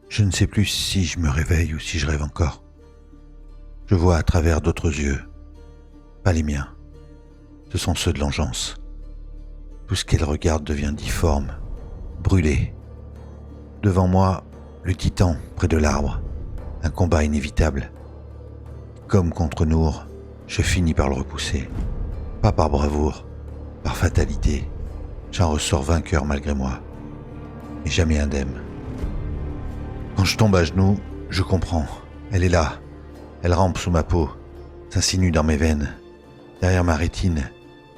Je ne sais plus si je me réveille ou si je rêve encore. Je vois à travers d'autres yeux, pas les miens. Ce sont ceux de l'engeance. Tout ce qu'elle regarde devient difforme, brûlé. Devant moi, le titan près de l'arbre, un combat inévitable. Comme contre Nour, je finis par le repousser. Pas par bravoure, par fatalité. J'en ressors vainqueur malgré moi, et jamais indemne. Quand je tombe à genoux, je comprends. Elle est là. Elle rampe sous ma peau, s'insinue dans mes veines. Derrière ma rétine,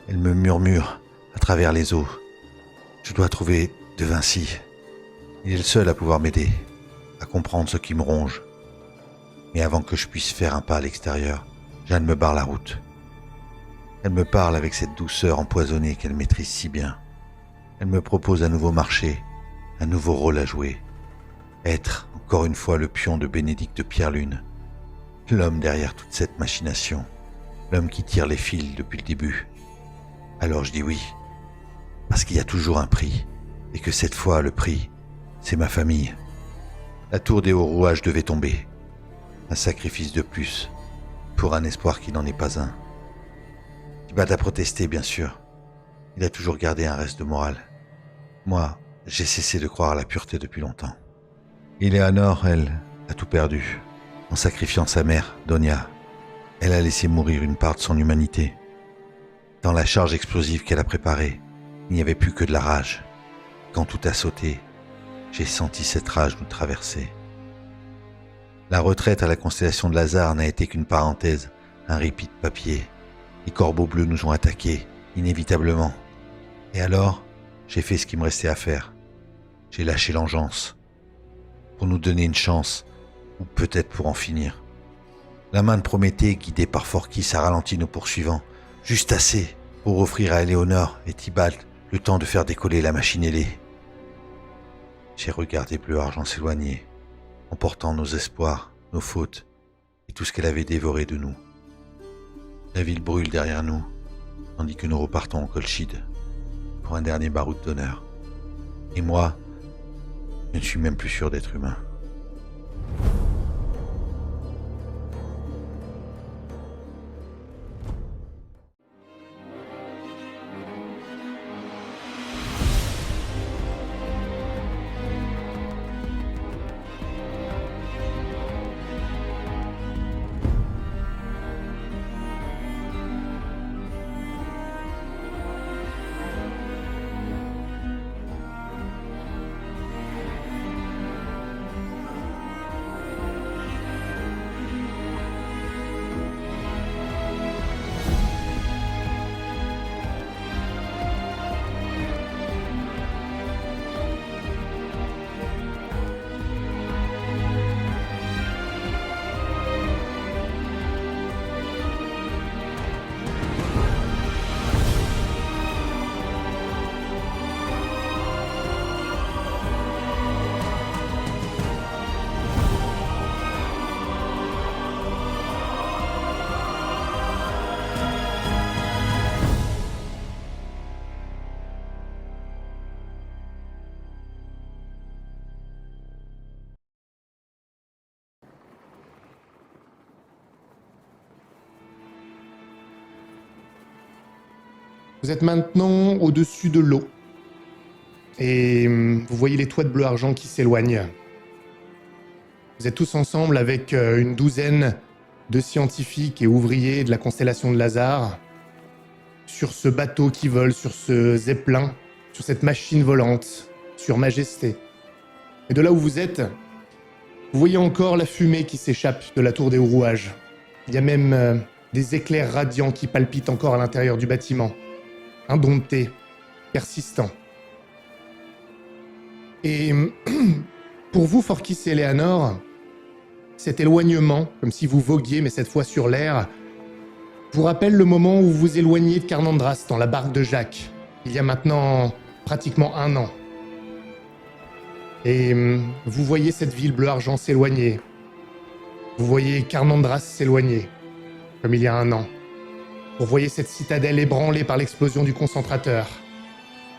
elle me murmure à travers les os. Je dois trouver De Vinci. Il est le seul à pouvoir m'aider, à comprendre ce qui me ronge. Mais avant que je puisse faire un pas à l'extérieur, Jeanne me barre la route. Elle me parle avec cette douceur empoisonnée qu'elle maîtrise si bien. Elle me propose un nouveau marché, un nouveau rôle à jouer. Être, encore une fois, le pion de Bénédicte de Pierre-Lune. L'homme derrière toute cette machination. L'homme qui tire les fils depuis le début. Alors je dis oui, parce qu'il y a toujours un prix. Et que cette fois, le prix, c'est ma famille. La tour des hauts rouages devait tomber. Un sacrifice de plus, pour un espoir qui n'en est pas un. Tibad a protesté, bien sûr. Il a toujours gardé un reste de morale. Moi, j'ai cessé de croire à la pureté depuis longtemps. Eleanor, elle, a tout perdu. En sacrifiant sa mère, Donia, elle a laissé mourir une part de son humanité. Dans la charge explosive qu'elle a préparée, il n'y avait plus que de la rage. Quand tout a sauté, j'ai senti cette rage nous traverser. La retraite à la constellation de Lazare n'a été qu'une parenthèse, un répit de papier. Les corbeaux bleus nous ont attaqués, inévitablement. Et alors, j'ai fait ce qui me restait à faire. J'ai lâché l'engeance. Pour nous donner une chance, ou peut-être pour en finir. La main de Prométhée, guidée par Phorkys, a ralenti nos poursuivants, juste assez pour offrir à Éléonore et Tybalt le temps de faire décoller la machine ailée. J'ai regardé Bleu Argent s'éloigner, emportant nos espoirs, nos fautes et tout ce qu'elle avait dévoré de nous. La ville brûle derrière nous, tandis que nous repartons en Colchide pour un dernier baroud d'honneur. Et moi, je ne suis même plus sûr d'être humain. Vous êtes maintenant au-dessus de l'eau. Et vous voyez les toits de bleu argent qui s'éloignent. Vous êtes tous ensemble avec une douzaine de scientifiques et ouvriers de la constellation de Lazare sur ce bateau qui vole, sur ce zeppelin, sur cette machine volante, sur Majesté. Et de là où vous êtes, vous voyez encore la fumée qui s'échappe de la tour des hauts rouages. Il y a même des éclairs radiants qui palpitent encore à l'intérieur du bâtiment. Indompté, persistant. Et pour vous, Phorkys et Eleanor, cet éloignement, comme si vous voguiez, mais cette fois sur l'air, vous rappelle le moment où vous vous éloigniez de Carnandras dans la barque de Jacques, il y a maintenant pratiquement 1 an. Et vous voyez cette ville bleu-argent s'éloigner. Vous voyez Carnandras s'éloigner, comme il y a 1 an. Vous voyez cette citadelle ébranlée par l'explosion du concentrateur.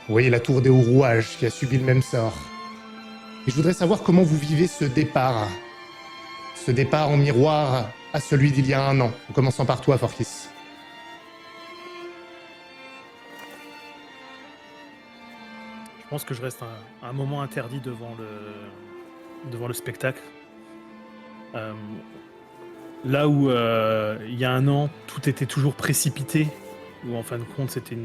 Vous voyez la tour des hauts rouages qui a subi le même sort. Et je voudrais savoir comment vous vivez ce départ en miroir à celui d'il y a un an, en commençant par toi, Forkis. Je pense que je reste un moment interdit devant le spectacle. Là où il y a un an, tout était toujours précipité, où en fin de compte, c'était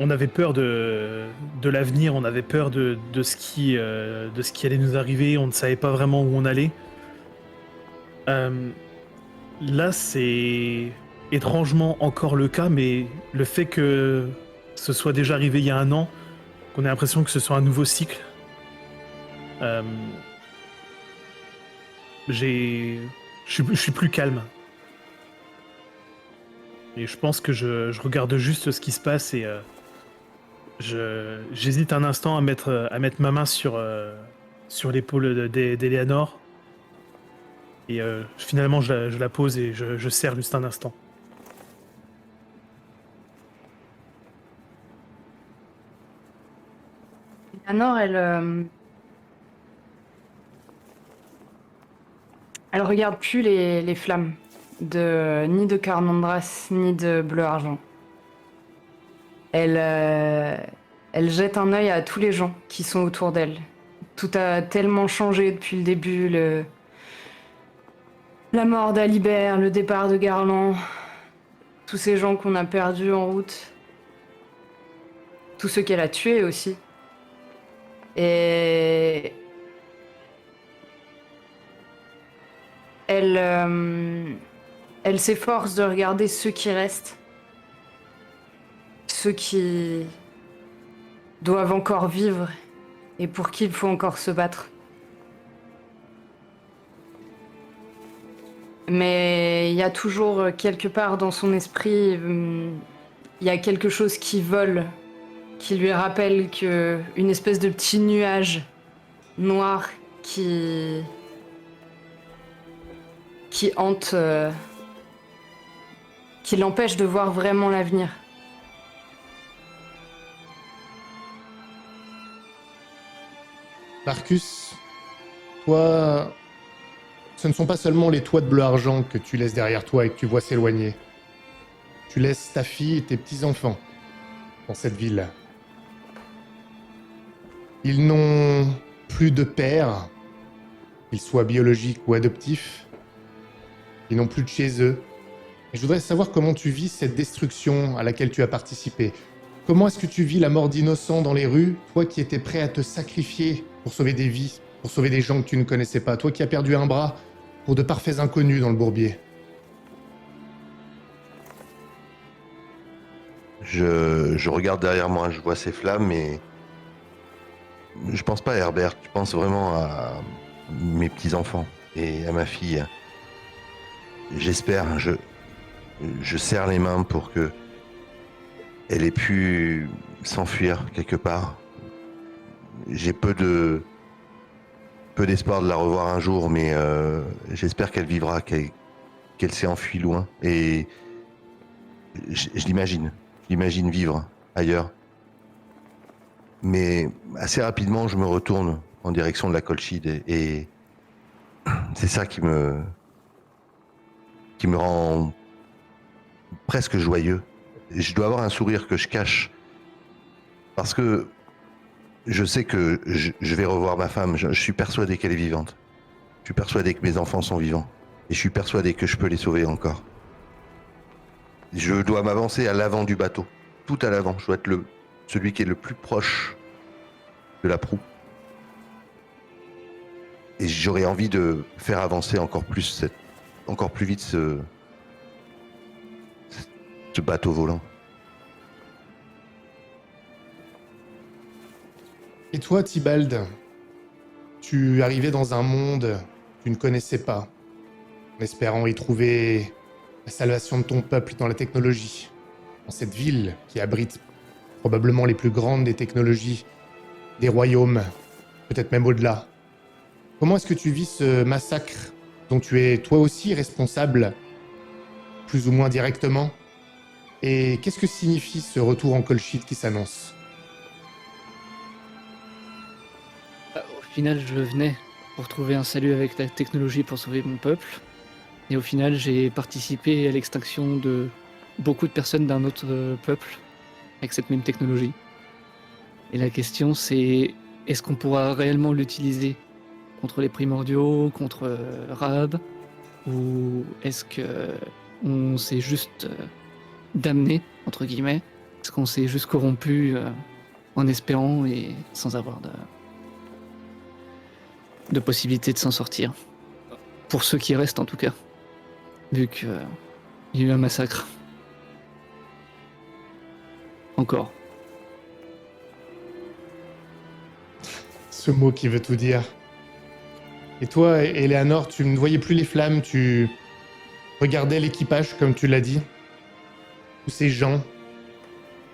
on avait peur de l'avenir, on avait peur de ce qui allait nous arriver, on ne savait pas vraiment où on allait. Là, c'est étrangement encore le cas, mais le fait que ce soit déjà arrivé il y a un an, qu'on ait l'impression que ce soit un nouveau cycle, euh, je suis plus calme. Et je pense que je regarde juste ce qui se passe et j'hésite un instant à mettre ma main sur l'épaule d'Eleanor. Et finalement, je la pose et je serre juste un instant. Anor, elle regarde plus les flammes ni de Carnandras ni de Bleu Argent. Elle jette un œil à tous les gens qui sont autour d'elle. Tout a tellement changé depuis le début, la mort d'Alibert, le départ de Garland, tous ces gens qu'on a perdus en route, tous ceux qu'elle a tués aussi. Et elle s'efforce de regarder ceux qui restent, ceux qui doivent encore vivre et pour qui il faut encore se battre. Mais il y a toujours quelque part dans son esprit, il y a quelque chose qui vole, qui lui rappelle une espèce de petit nuage noir qui hante, qui l'empêche de voir vraiment l'avenir. Marcus, toi, ce ne sont pas seulement les toits de bleu argent que tu laisses derrière toi et que tu vois s'éloigner. Tu laisses ta fille et tes petits-enfants dans cette ville. Ils n'ont plus de père, qu'ils soient biologiques ou adoptifs. Ils n'ont plus de chez eux. Et je voudrais savoir comment tu vis cette destruction à laquelle tu as participé. Comment est-ce que tu vis la mort d'innocents dans les rues, toi qui étais prêt à te sacrifier pour sauver des vies, pour sauver des gens que tu ne connaissais pas, toi qui as perdu un bras pour de parfaits inconnus dans le bourbier. Je regarde derrière moi, je vois ces flammes et je pense pas à Herbert, je pense vraiment à mes petits-enfants et à ma fille. J'espère, je serre les mains pour que elle ait pu s'enfuir quelque part. J'ai peu d'espoir de la revoir un jour, mais j'espère qu'elle vivra, qu'elle s'est enfuie loin. Et je l'imagine vivre ailleurs. Mais assez rapidement, je me retourne en direction de la Colchide et c'est ça qui me rend presque joyeux. Je dois avoir un sourire que je cache parce que je sais que je vais revoir ma femme. Je suis persuadé qu'elle est vivante. Je suis persuadé que mes enfants sont vivants. Et je suis persuadé que je peux les sauver encore. Je dois m'avancer à l'avant du bateau. Tout à l'avant. Je dois être celui qui est le plus proche de la proue. Et j'aurais envie de faire avancer encore plus vite ce bateau volant. Et toi, Tybalt, tu arrivais dans un monde que tu ne connaissais pas, en espérant y trouver la salvation de ton peuple dans la technologie, dans cette ville qui abrite probablement les plus grandes des technologies des royaumes, peut-être même au-delà. Comment est-ce que tu vis ce massacre dont tu es toi aussi responsable, plus ou moins directement? Et qu'est-ce que signifie ce retour en Colchide qui s'annonce? Au final, je venais pour trouver un salut avec la technologie pour sauver mon peuple. Et au final, j'ai participé à l'extinction de beaucoup de personnes d'un autre peuple avec cette même technologie. Et la question, c'est est-ce qu'on pourra réellement l'utiliser contre les primordiaux, contre Rab, ou est-ce que on s'est juste damné, entre guillemets? Est-ce qu'on s'est juste corrompu en espérant et sans avoir de possibilité de s'en sortir? Pour ceux qui restent, en tout cas. Vu qu'il y a eu un massacre. Encore. Ce mot qui veut tout dire. Et toi, Eleanor, tu ne voyais plus les flammes, tu regardais l'équipage, comme tu l'as dit. Tous ces gens,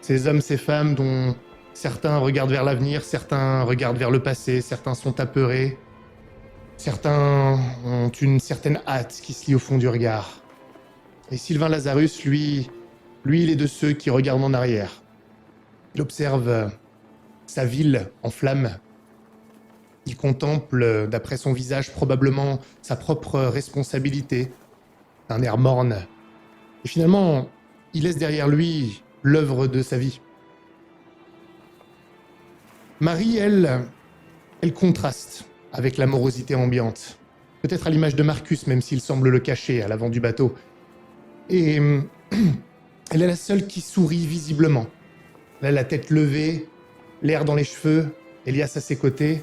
ces hommes, ces femmes dont certains regardent vers l'avenir, certains regardent vers le passé, certains sont apeurés, certains ont une certaine hâte qui se lit au fond du regard. Et Sylvain Lazarus, lui, il est de ceux qui regardent en arrière. Il observe sa ville en flammes. Il contemple, d'après son visage, probablement sa propre responsabilité, d'un air morne. Et finalement, il laisse derrière lui l'œuvre de sa vie. Marie, elle contraste avec la morosité ambiante. Peut-être à l'image de Marcus, même s'il semble le cacher à l'avant du bateau. Et elle est la seule qui sourit visiblement. Elle a la tête levée, l'air dans les cheveux, Elias à ses côtés.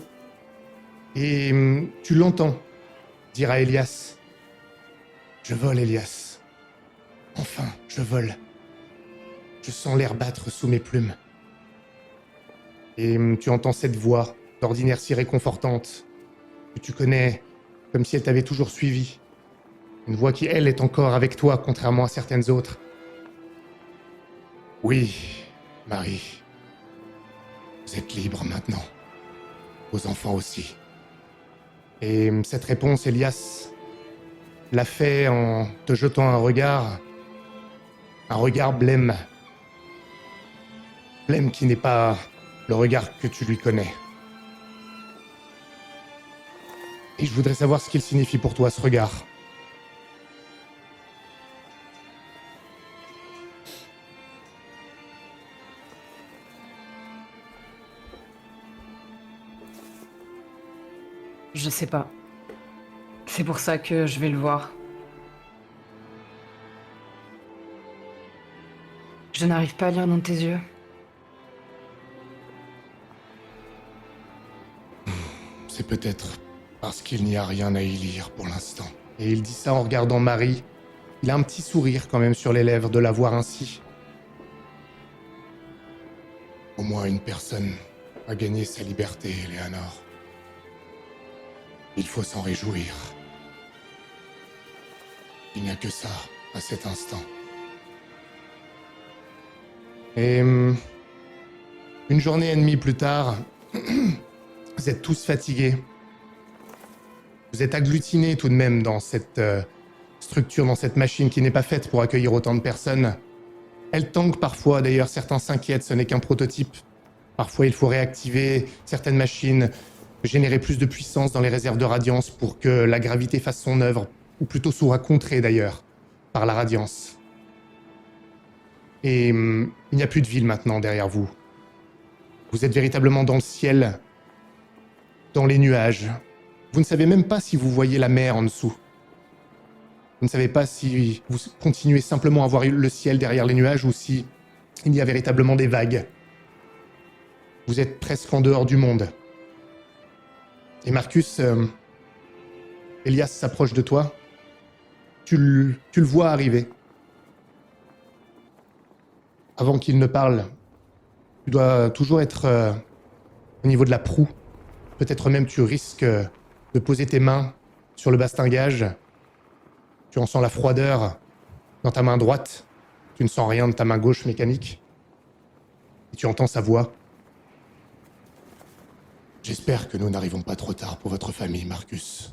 Et tu l'entends dire à Elias, « Je vole, Elias. Enfin, je vole. Je sens l'air battre sous mes plumes. » Et tu entends cette voix, d'ordinaire si réconfortante, que tu connais comme si elle t'avait toujours suivi. Une voix qui, elle, est encore avec toi, contrairement à certaines autres. « Oui, Marie. Vous êtes libre maintenant. Vos enfants aussi. » Et cette réponse, Elias l'a fait en te jetant un regard blême. Blême qui n'est pas le regard que tu lui connais. Et je voudrais savoir ce qu'il signifie pour toi, ce regard. Je sais pas. C'est pour ça que je vais le voir. Je n'arrive pas à lire dans tes yeux. C'est peut-être parce qu'il n'y a rien à y lire pour l'instant. Et il dit ça en regardant Marie. Il a un petit sourire quand même sur les lèvres de la voir ainsi. Au moins une personne a gagné sa liberté, Eleanor. Il faut s'en réjouir. Il n'y a que ça à cet instant. Et une journée et demie plus tard, vous êtes tous fatigués. Vous êtes agglutinés tout de même dans cette structure, dans cette machine qui n'est pas faite pour accueillir autant de personnes. Elle tangue parfois, d'ailleurs certains s'inquiètent, ce n'est qu'un prototype. Parfois il faut réactiver certaines machines, générer plus de puissance dans les réserves de radiance pour que la gravité fasse son œuvre, ou plutôt soit contrée d'ailleurs, par la radiance. Et il n'y a plus de ville maintenant derrière vous. Vous êtes véritablement dans le ciel, dans les nuages. Vous ne savez même pas si vous voyez la mer en dessous. Vous ne savez pas si vous continuez simplement à voir le ciel derrière les nuages ou si il y a véritablement des vagues. Vous êtes presque en dehors du monde. Et Marcus, Elias s'approche de toi. Tu le vois arriver. Avant qu'il ne parle, tu dois toujours être au niveau de la proue. Peut-être même tu risques de poser tes mains sur le bastingage. Tu en sens la froideur dans ta main droite. Tu ne sens rien de ta main gauche mécanique. Et tu entends sa voix. J'espère que nous n'arrivons pas trop tard pour votre famille, Marcus.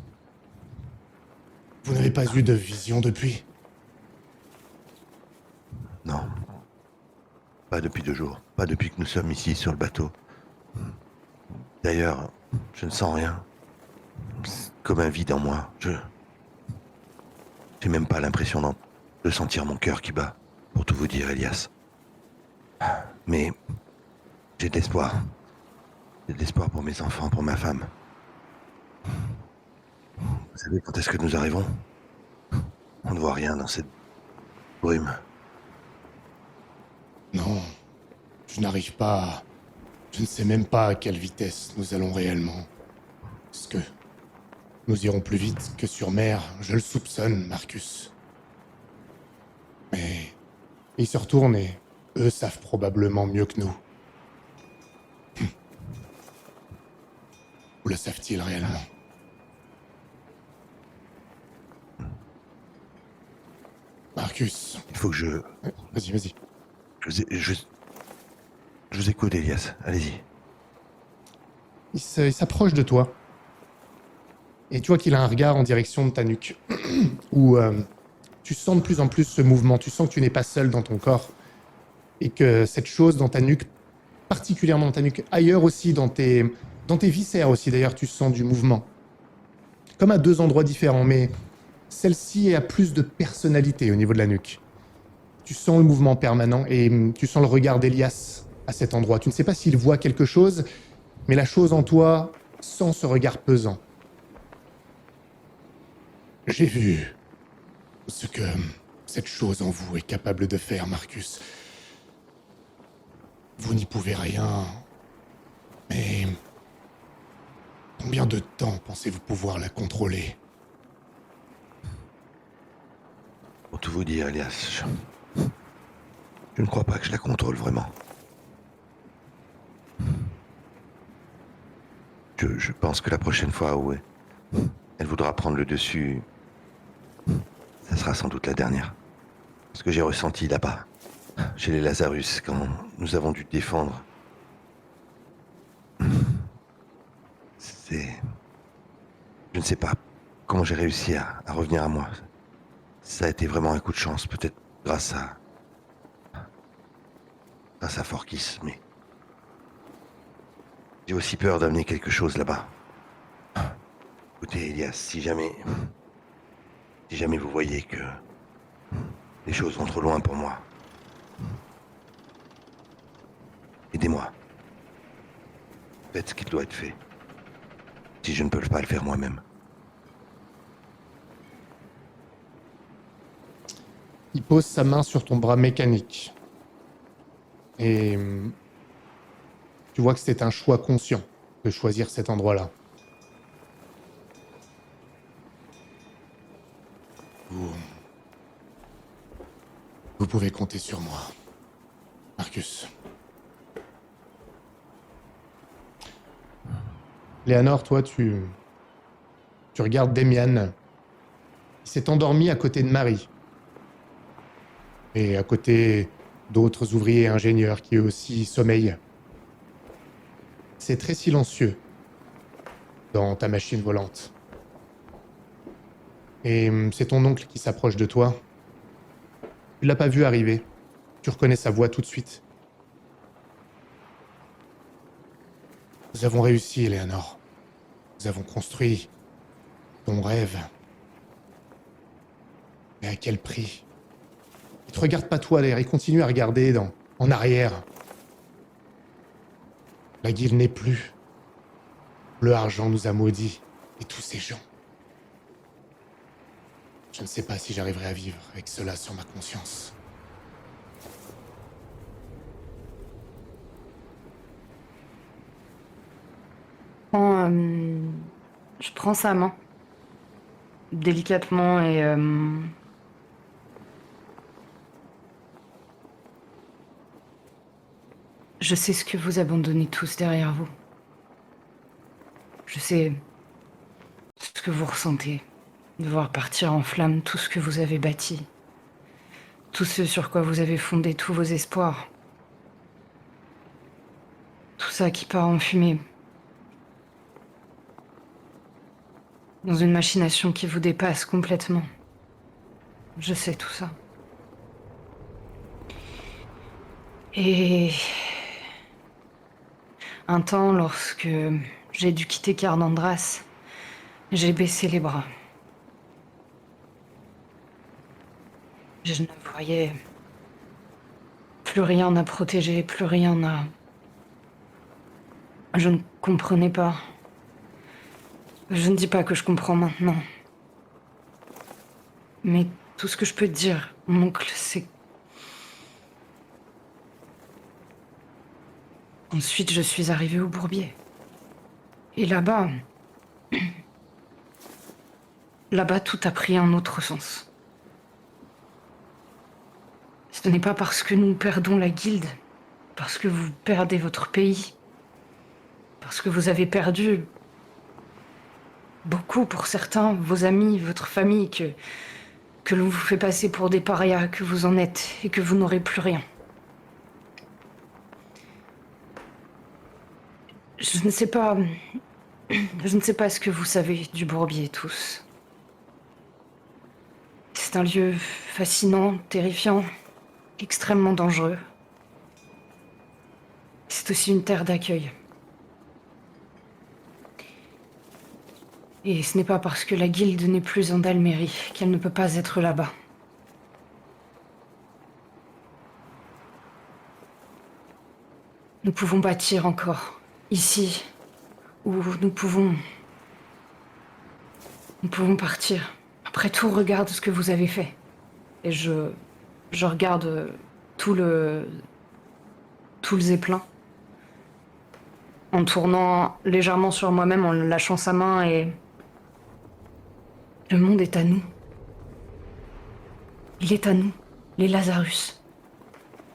Vous n'avez pas eu de vision depuis? Non. Pas depuis 2 jours. Pas depuis que nous sommes ici sur le bateau. D'ailleurs, Je ne sens rien. C'est comme un vide en moi. J'ai même pas l'impression de sentir mon cœur qui bat, pour tout vous dire, Elias. Mais j'ai de l'espoir. J'ai de l'espoir pour mes enfants, pour ma femme. Vous savez quand est-ce que nous arrivons? On ne voit rien dans cette brume. Non, je n'arrive pas. Je ne sais même pas à quelle vitesse nous allons réellement. Est-ce que nous irons plus vite que sur mer? Je le soupçonne, Marcus. Mais ils se retournent et eux savent probablement mieux que nous. Où le savent-ils réellement? Marcus, Il faut que je vas-y. vous écoute, Elias. Allez-y. Il s'approche de toi. Et tu vois qu'il a un regard en direction de ta nuque. Où tu sens de plus en plus ce mouvement. Tu sens que tu n'es pas seul dans ton corps. Et que cette chose dans ta nuque, particulièrement dans ta nuque, ailleurs aussi, dans tes viscères aussi d'ailleurs, tu sens du mouvement. Comme à deux endroits différents, mais celle-ci a plus de personnalité au niveau de la nuque. Tu sens le mouvement permanent et tu sens le regard d'Elias à cet endroit. Tu ne sais pas s'il voit quelque chose, mais la chose en toi sent ce regard pesant. J'ai vu ce que cette chose en vous est capable de faire, Marcus. Vous n'y pouvez rien, mais combien de temps pensez-vous pouvoir la contrôler? Pour tout vous dire, Elias, je ne crois pas que je la contrôle vraiment. Je pense que la prochaine fois où elle voudra prendre le dessus, ça sera sans doute la dernière. Ce que j'ai ressenti là-bas, chez les Lazarus, quand nous avons dû défendre, c'est... Je ne sais pas comment j'ai réussi à revenir à moi. Ça a été vraiment un coup de chance, peut-être grâce à Forkis, mais j'ai aussi peur d'amener quelque chose là-bas. Écoutez, Elias, si jamais vous voyez que les choses vont trop loin pour moi, aidez-moi. Faites ce qu'il doit être fait. Si je ne peux pas le faire moi-même. Il pose sa main sur ton bras mécanique. Et tu vois que c'est un choix conscient de choisir cet endroit-là. Vous pouvez compter sur moi, Marcus. Léonore, toi, tu regardes Demian. Il s'est endormi à côté de Marie. Et à côté d'autres ouvriers et ingénieurs qui eux aussi sommeillent. C'est très silencieux dans ta machine volante. Et c'est ton oncle qui s'approche de toi. Tu l'as pas vu arriver. Tu reconnais sa voix tout de suite. Nous avons réussi, Léonore. Nous avons construit ton rêve. Mais à quel prix? Il te regarde pas toi d'ailleurs, il continue à regarder en arrière. La guilde n'est plus. Le argent nous a maudits, et tous ces gens. Je ne sais pas si j'arriverai à vivre avec cela sur ma conscience. Je prends sa main, délicatement, et je sais ce que vous abandonnez tous derrière vous. Je sais ce que vous ressentez, de voir partir en flammes tout ce que vous avez bâti, tout ce sur quoi vous avez fondé tous vos espoirs. Tout ça qui part en fumée. Dans une machination qui vous dépasse complètement. Je sais tout ça. Et un temps, lorsque j'ai dû quitter Carnandras. J'ai baissé les bras. Je ne voyais plus rien à protéger, plus rien à... Je ne comprenais pas. Je ne dis pas que je comprends maintenant. Mais tout ce que je peux te dire, mon oncle, c'est... Ensuite, je suis arrivée au Bourbier. Et là-bas... Là-bas, tout a pris un autre sens. Ce n'est pas parce que nous perdons la guilde, parce que vous perdez votre pays, parce que vous avez perdu beaucoup pour certains, vos amis, votre famille, que l'on vous fait passer pour des parias, que vous en êtes et que vous n'aurez plus rien. Je ne sais pas ce que vous savez du Bourbier tous. C'est un lieu fascinant, terrifiant, extrêmement dangereux. C'est aussi une terre d'accueil. Et ce n'est pas parce que la guilde n'est plus en Dalmérie qu'elle ne peut pas être là-bas. Nous pouvons bâtir encore, ici, où nous pouvons partir. Après tout, regarde ce que vous avez fait. Et je regarde tout le zeppelin. En tournant légèrement sur moi-même, en lâchant sa main et... Le monde est à nous. Il est à nous, les Lazarus.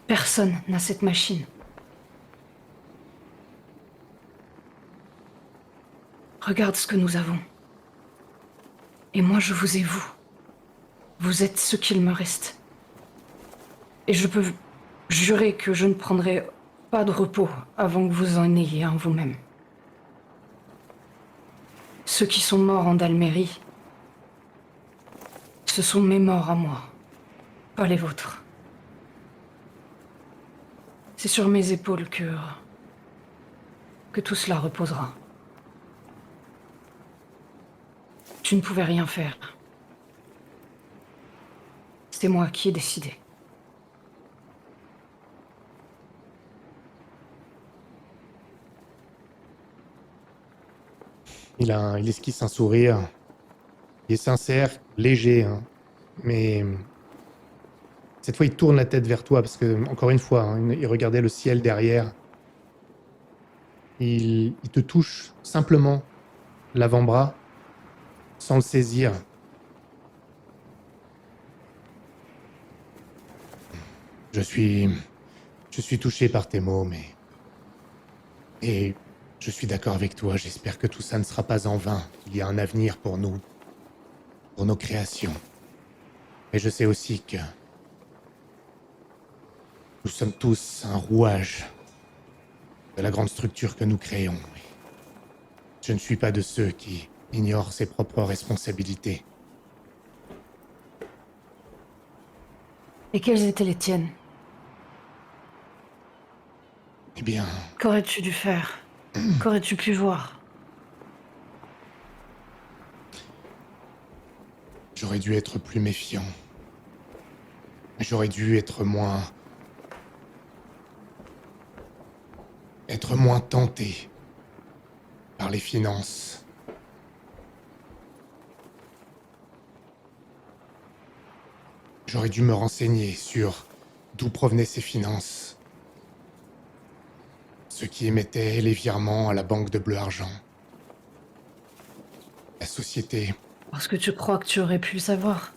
Personne n'a cette machine. Regarde ce que nous avons. Et moi, je vous ai vous. Vous êtes ce qu'il me reste. Et je peux jurer que je ne prendrai pas de repos avant que vous en ayez un vous-même. Ceux qui sont morts en Dalmérie, ce sont mes morts à moi, pas les vôtres. C'est sur mes épaules que tout cela reposera. Tu ne pouvais rien faire. C'est moi qui ai décidé. Il esquisse un sourire. Il est sincère, léger, hein. Mais cette fois, il tourne la tête vers toi parce que, encore une fois, hein, il regardait le ciel derrière. Il te touche simplement l'avant-bras sans le saisir. Je suis touché par tes mots, et je suis d'accord avec toi. J'espère que tout ça ne sera pas en vain. Il y a un avenir pour nous, pour nos créations. Et je sais aussi que nous sommes tous un rouage de la grande structure que nous créons. Je ne suis pas de ceux qui ignorent ses propres responsabilités. Et quelles étaient les tiennes? Eh bien, Qu'aurais-tu dû faire? Qu'aurais-tu pu voir? j'aurais dû être plus méfiant. J'aurais dû être moins tenté par les finances. J'aurais dû me renseigner sur d'où provenaient ces finances. Ceux qui émettaient les virements à la banque de Bleu Argent. La société. Parce que tu crois que tu aurais pu le savoir.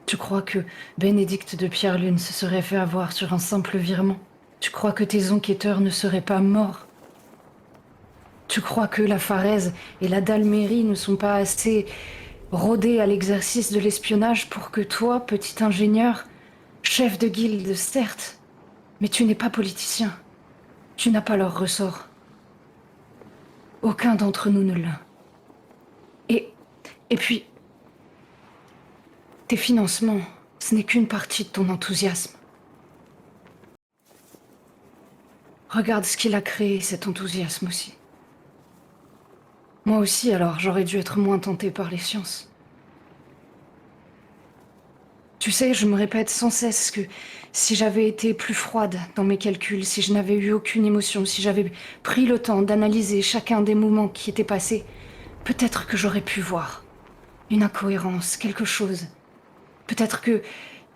Tu crois que Bénédicte de Pierre-Lune se serait fait avoir sur un simple virement. Tu crois que tes enquêteurs ne seraient pas morts. Tu crois que la Farèse et la Dalmérie ne sont pas assez rodés à l'exercice de l'espionnage pour que toi, petit ingénieur, chef de guilde, certes, mais tu n'es pas politicien. Tu n'as pas leur ressort. Aucun d'entre nous ne l'a. Et puis, tes financements, ce n'est qu'une partie de ton enthousiasme. Regarde ce qu'il a créé, cet enthousiasme aussi. Moi aussi, alors, j'aurais dû être moins tentée par les sciences. Tu sais, je me répète sans cesse que si j'avais été plus froide dans mes calculs, si je n'avais eu aucune émotion, si j'avais pris le temps d'analyser chacun des moments qui étaient passés, peut-être que j'aurais pu voir une incohérence, quelque chose. Peut-être que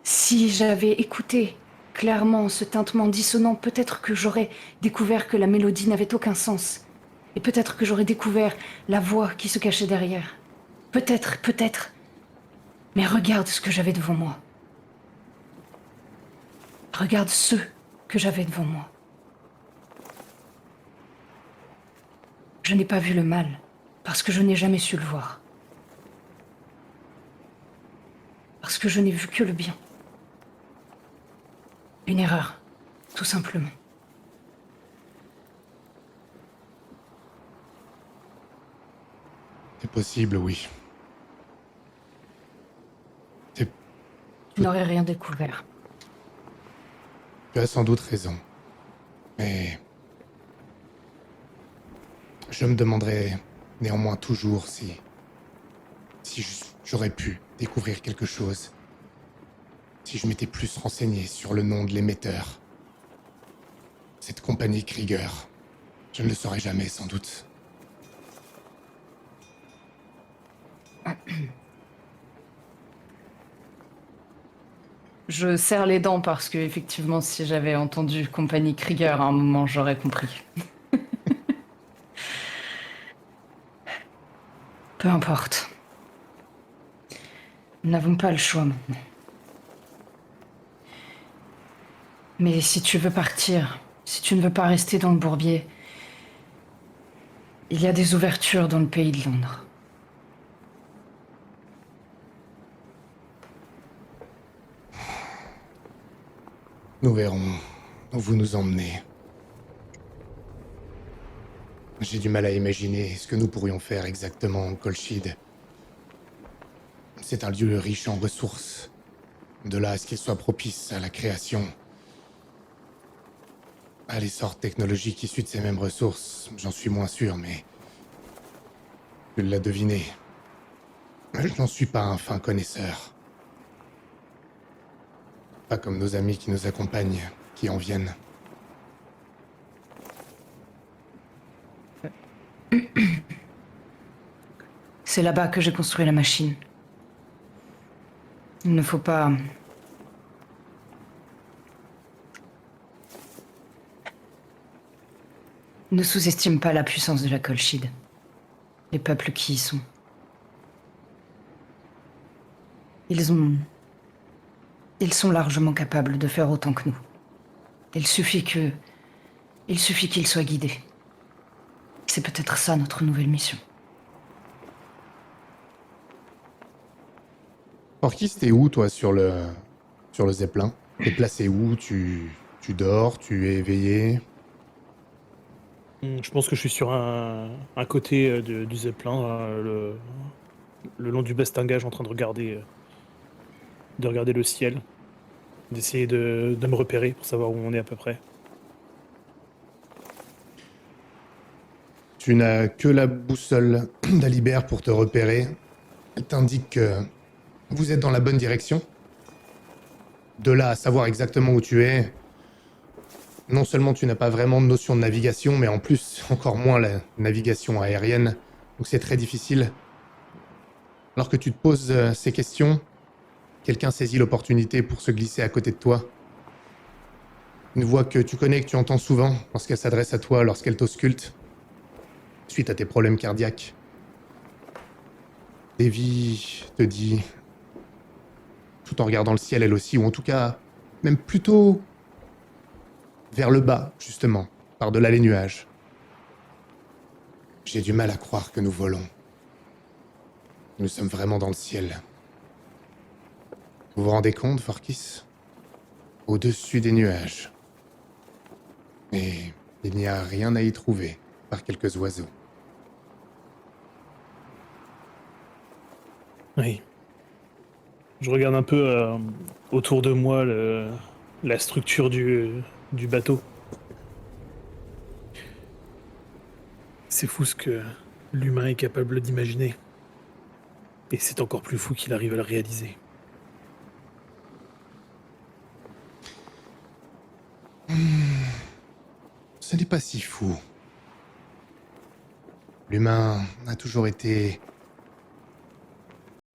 si j'avais écouté clairement ce tintement dissonant, peut-être que j'aurais découvert que la mélodie n'avait aucun sens. Et peut-être que j'aurais découvert la voix qui se cachait derrière. Peut-être, peut-être. Mais regarde ce que j'avais devant moi. Regarde ceux que j'avais devant moi. Je n'ai pas vu le mal, parce que je n'ai jamais su le voir. Parce que je n'ai vu que le bien. Une erreur, tout simplement. C'est possible, oui. Je n'aurais rien découvert. Tu as sans doute raison. Mais... je me demanderais néanmoins toujours si j'aurais pu découvrir quelque chose. Si je m'étais plus renseigné sur le nom de l'émetteur. Cette compagnie Krieger. Je ne le saurais jamais, sans doute. Je serre les dents parce que, effectivement, si j'avais entendu Compagnie Krieger à un moment, j'aurais compris. Peu importe. Nous n'avons pas le choix maintenant. Mais si tu veux partir, si tu ne veux pas rester dans le bourbier, il y a des ouvertures dans le pays de Londres. Nous verrons où vous nous emmenez. J'ai du mal à imaginer ce que nous pourrions faire exactement en Colchide. C'est un lieu riche en ressources. De là à ce qu'il soit propice à la création, à l'essor technologique issu de ces mêmes ressources, j'en suis moins sûr, mais... tu l'as deviné. Je n'en suis pas un fin connaisseur. Pas comme nos amis qui nous accompagnent, qui en viennent. C'est là-bas que j'ai construit la machine. Il ne faut pas... Ne sous-estime pas la puissance de la Colchide. Les peuples qui y sont. Ils sont largement capables de faire autant que nous. Il suffit qu'ils soient guidés. C'est peut-être ça notre nouvelle mission. Orkis, t'es où, toi, sur le Zeppelin? T'es placé où? Tu dors? Tu es éveillé? Je pense que je suis sur un côté du Zeppelin, le long du bastingage, en train de regarder le ciel, d'essayer de me repérer pour savoir où on est à peu près. Tu n'as que la boussole d'Alibert pour te repérer. Elle t'indique que vous êtes dans la bonne direction. De là à savoir exactement où tu es, non seulement tu n'as pas vraiment de notion de navigation, mais en plus, encore moins la navigation aérienne. Donc c'est très difficile. Alors que tu te poses ces questions, quelqu'un saisit l'opportunité pour se glisser à côté de toi. Une voix que tu connais, que tu entends souvent lorsqu'elle s'adresse à toi, lorsqu'elle t'ausculte, suite à tes problèmes cardiaques. Davy te dit, tout en regardant le ciel elle aussi, ou en tout cas, même plutôt vers le bas, justement, par-delà les nuages. J'ai du mal à croire que nous volons. Nous sommes vraiment dans le ciel. Vous vous rendez compte, Forkis? Au-dessus des nuages. Et il n'y a rien à y trouver, par quelques oiseaux. Oui. Je regarde un peu autour de moi la structure du bateau. C'est fou ce que l'humain est capable d'imaginer. Et c'est encore plus fou qu'il arrive à le réaliser. Ce n'est pas si fou. L'humain a toujours été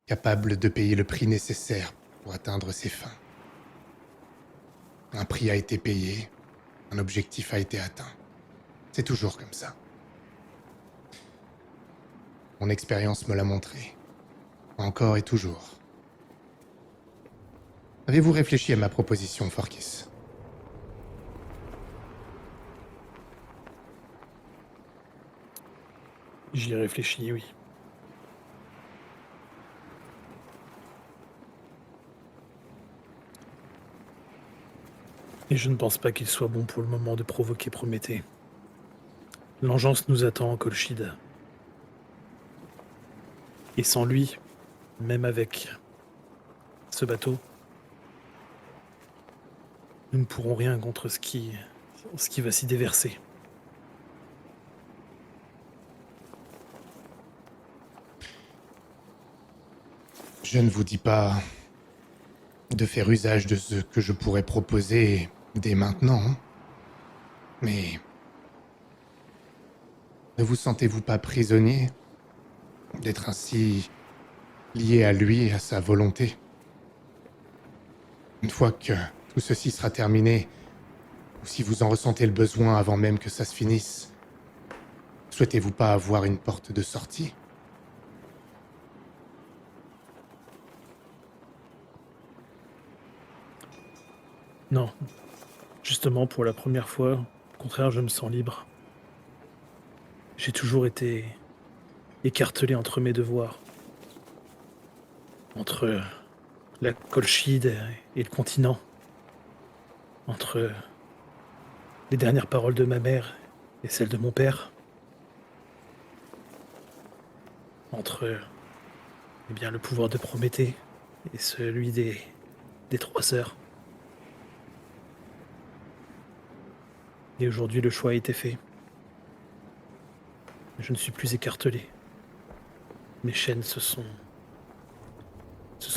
capable de payer le prix nécessaire pour atteindre ses fins. Un prix a été payé, un objectif a été atteint. C'est toujours comme ça. Mon expérience me l'a montré. Encore et toujours. Avez-vous réfléchi à ma proposition, Forkis? J'y ai réfléchi, oui. Et je ne pense pas qu'il soit bon pour le moment de provoquer Prométhée. L'engeance nous attend en Colchide. Et sans lui, même avec ce bateau, nous ne pourrons rien contre ce qui va s'y déverser. Je ne vous dis pas de faire usage de ce que je pourrais proposer dès maintenant, mais ne vous sentez-vous pas prisonnier d'être ainsi lié à lui et à sa volonté? Une fois que tout ceci sera terminé, ou si vous en ressentez le besoin avant même que ça se finisse, souhaitez-vous pas avoir une porte de sortie? Non. Justement, pour la première fois, au contraire, je me sens libre. J'ai toujours été écartelé entre mes devoirs. Entre la Colchide et le continent. Entre les dernières paroles de ma mère et celles de mon père. Entre le pouvoir de Prométhée et celui des trois sœurs. Et aujourd'hui, le choix a été fait. Je ne suis plus écartelé. Mes chaînes se sont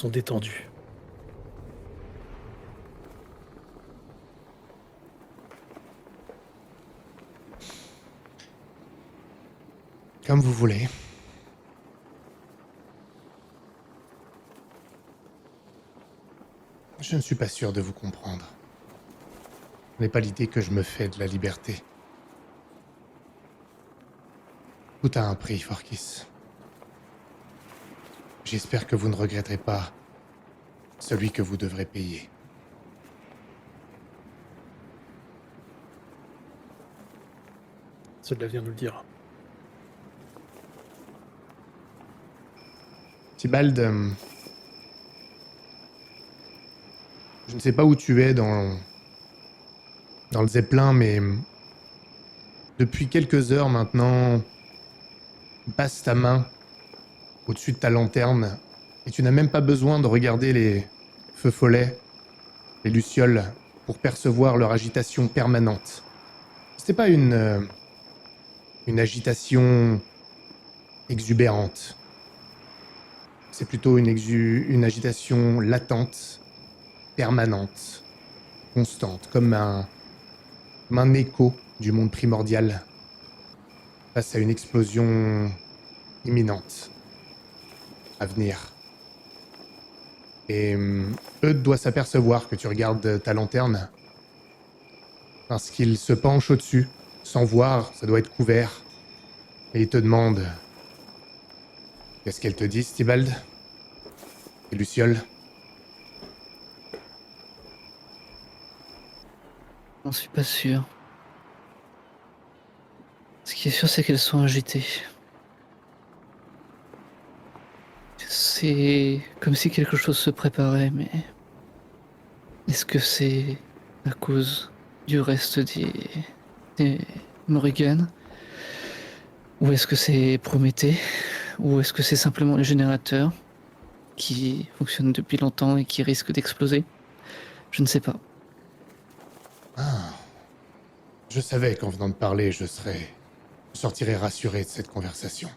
détendues. Comme vous voulez. Je ne suis pas sûr de vous comprendre. Ce n'est pas l'idée que je me fais de la liberté. Tout a un prix, Forkis. J'espère que vous ne regretterez pas celui que vous devrez payer. Seul l'avenir nous le dira. Tybalt, je ne sais pas où tu es dans le Zeppelin, mais depuis quelques heures maintenant, passe ta main au-dessus de ta lanterne et tu n'as même pas besoin de regarder les feux follets, les lucioles, pour percevoir leur agitation permanente. C'était pas une agitation exubérante. C'est plutôt une agitation latente, permanente, constante, comme un écho du monde primordial face à une explosion imminente à venir. Et Eudes doit s'apercevoir que tu regardes ta lanterne parce qu'il se penche au-dessus, sans voir, ça doit être couvert, et il te demande: qu'est-ce qu'elle te dit, Tybalt? Et Luciole? J'en suis pas sûr. Ce qui est sûr, c'est qu'elles sont agitées. C'est comme si quelque chose se préparait, mais est-ce que c'est à cause du reste des Morrigan? Ou est-ce que c'est Prométhée? Ou est-ce que c'est simplement les générateurs qui fonctionnent depuis longtemps et qui risquent d'exploser? Je ne sais pas. Ah. Je savais qu'en venant de parler, je serais Je sortirai rassuré de cette conversation.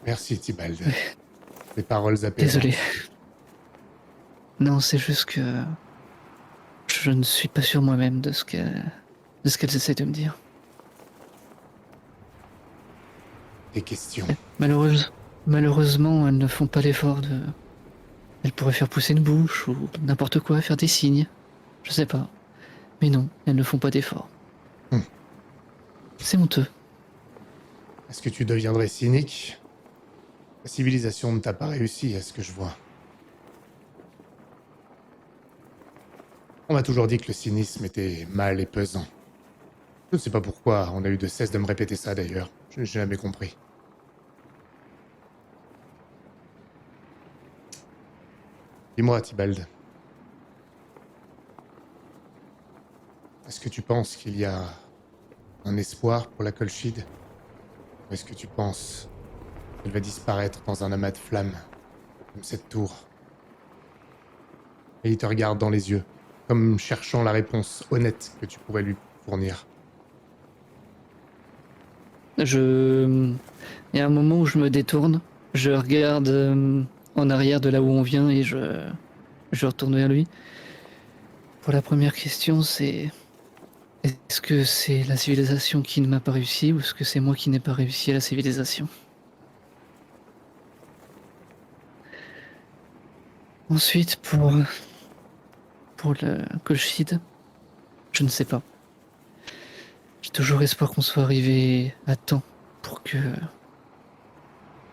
Merci, Tybalt. Les paroles apaisantes. Désolé. Non, c'est juste que je ne suis pas sûr moi-même de ce qu'elles essaient de me dire. Des questions. Malheureusement, elles ne font pas l'effort de... Elles pourraient faire pousser une bouche ou n'importe quoi, faire des signes. Je sais pas. Mais non, elles ne font pas d'effort. C'est honteux. Est-ce que tu deviendrais cynique? La civilisation ne t'a pas réussi, à ce que je vois. On m'a toujours dit que le cynisme était mal et pesant. Je ne sais pas pourquoi, on a eu de cesse de me répéter ça d'ailleurs. Je n'ai jamais compris. Dis-moi, Tybalt. Est-ce que tu penses qu'il y a un espoir pour la Colchide? Ou est-ce que tu penses qu'elle va disparaître dans un amas de flammes, comme cette tour? Et il te regarde dans les yeux, comme cherchant la réponse honnête que tu pourrais lui fournir. Il y a un moment où je me détourne, je regarde en arrière de là où on vient et je retourne vers lui. Pour la première question, c'est... Est-ce que c'est la civilisation qui ne m'a pas réussi ou est-ce que c'est moi qui n'ai pas réussi à la civilisation? Ensuite, pour le Colchide, je ne sais pas. J'ai toujours espoir qu'on soit arrivé à temps pour que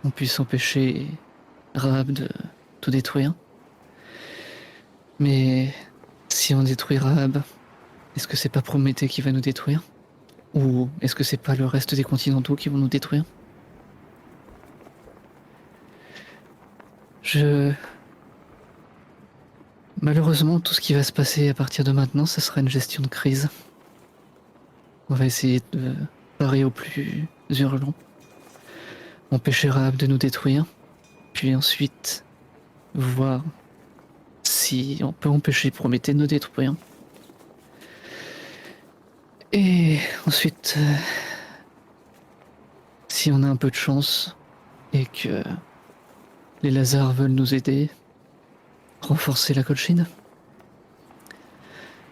on puisse empêcher Rahab de tout détruire. Mais si on détruit Rahab, est-ce que c'est pas Prométhée qui va nous détruire? Ou est-ce que c'est pas le reste des continentaux qui vont nous détruire? Malheureusement, tout ce qui va se passer à partir de maintenant, ça sera une gestion de crise. On va essayer de parer au plus urgent. Empêcher Rahab de nous détruire. Puis ensuite, voir si on peut empêcher Prométhée de nous détruire. Et ensuite, si on a un peu de chance et que les Lazars veulent nous aider, renforcer la Colchide,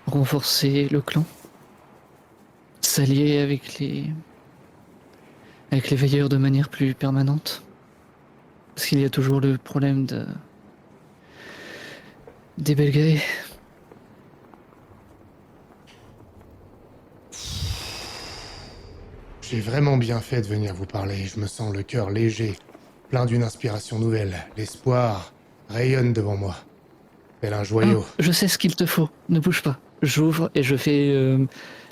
renforcer le clan, s'allier avec les veilleurs de manière plus permanente. Parce qu'il y a toujours le problème des Belgae. J'ai vraiment bien fait de venir vous parler. Je me sens le cœur léger, plein d'une inspiration nouvelle. L'espoir rayonne devant moi, tel un joyau. Je sais ce qu'il te faut, ne bouge pas. J'ouvre et je fais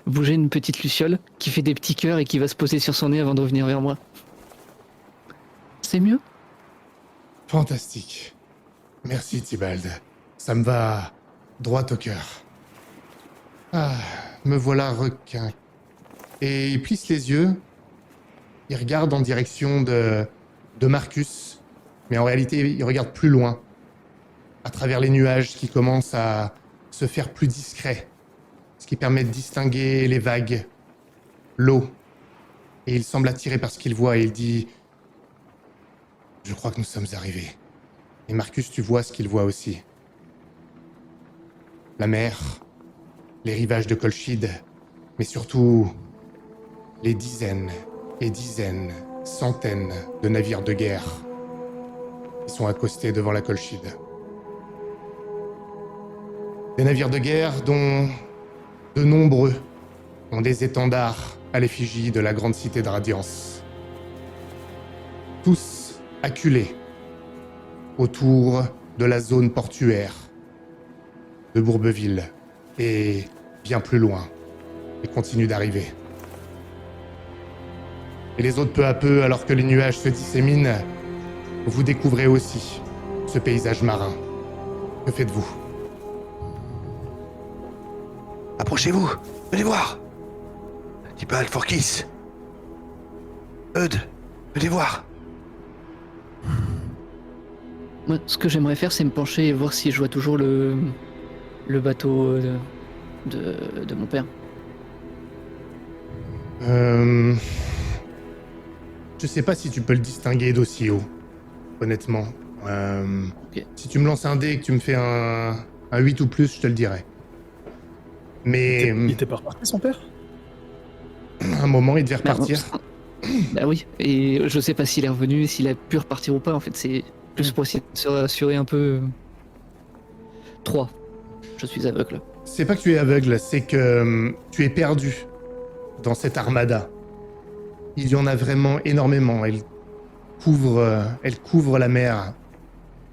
bouger une petite luciole qui fait des petits cœurs et qui va se poser sur son nez avant de revenir vers moi. C'est mieux? Fantastique. Merci, Tybalt. Ça me va droit au cœur. Ah, me voilà requin. Et il plisse les yeux. Il regarde en direction de Marcus. Mais en réalité, il regarde plus loin. À travers les nuages qui commencent à se faire plus discrets. Ce qui permet de distinguer les vagues, l'eau. Et il semble attiré par ce qu'il voit et il dit... Je crois que nous sommes arrivés. Et Marcus, tu vois ce qu'il voit aussi. La mer, les rivages de Colchide, mais surtout les dizaines et dizaines, centaines de navires de guerre qui sont accostés devant la Colchide. Des navires de guerre dont de nombreux ont des étendards à l'effigie de la grande cité de Radiance. Tous acculés autour de la zone portuaire de Bourbeville et bien plus loin, et continuent d'arriver. Et les autres peu à peu, alors que les nuages se disséminent, vous découvrez aussi ce paysage marin. Que faites-vous? Approchez-vous, venez voir. Tybalt, Forkis. Eudes, venez voir. Moi, ce que j'aimerais faire, c'est me pencher et voir si je vois toujours le bateau de mon père. Je sais pas si tu peux le distinguer d'aussi haut, honnêtement. Ok. Si tu me lances un dé et que tu me fais un 8 ou plus, je te le dirai. Mais Il était pas reparti, son père? à un moment, il devait Bah, repartir. bah oui, et je sais pas s'il est revenu, s'il a pu repartir ou pas. En fait, c'est plus pour essayer de se rassurer un peu. 3. Je suis aveugle. C'est pas que tu es aveugle, c'est que tu es perdu dans cette armada. Il y en a vraiment énormément. Elle couvre la mer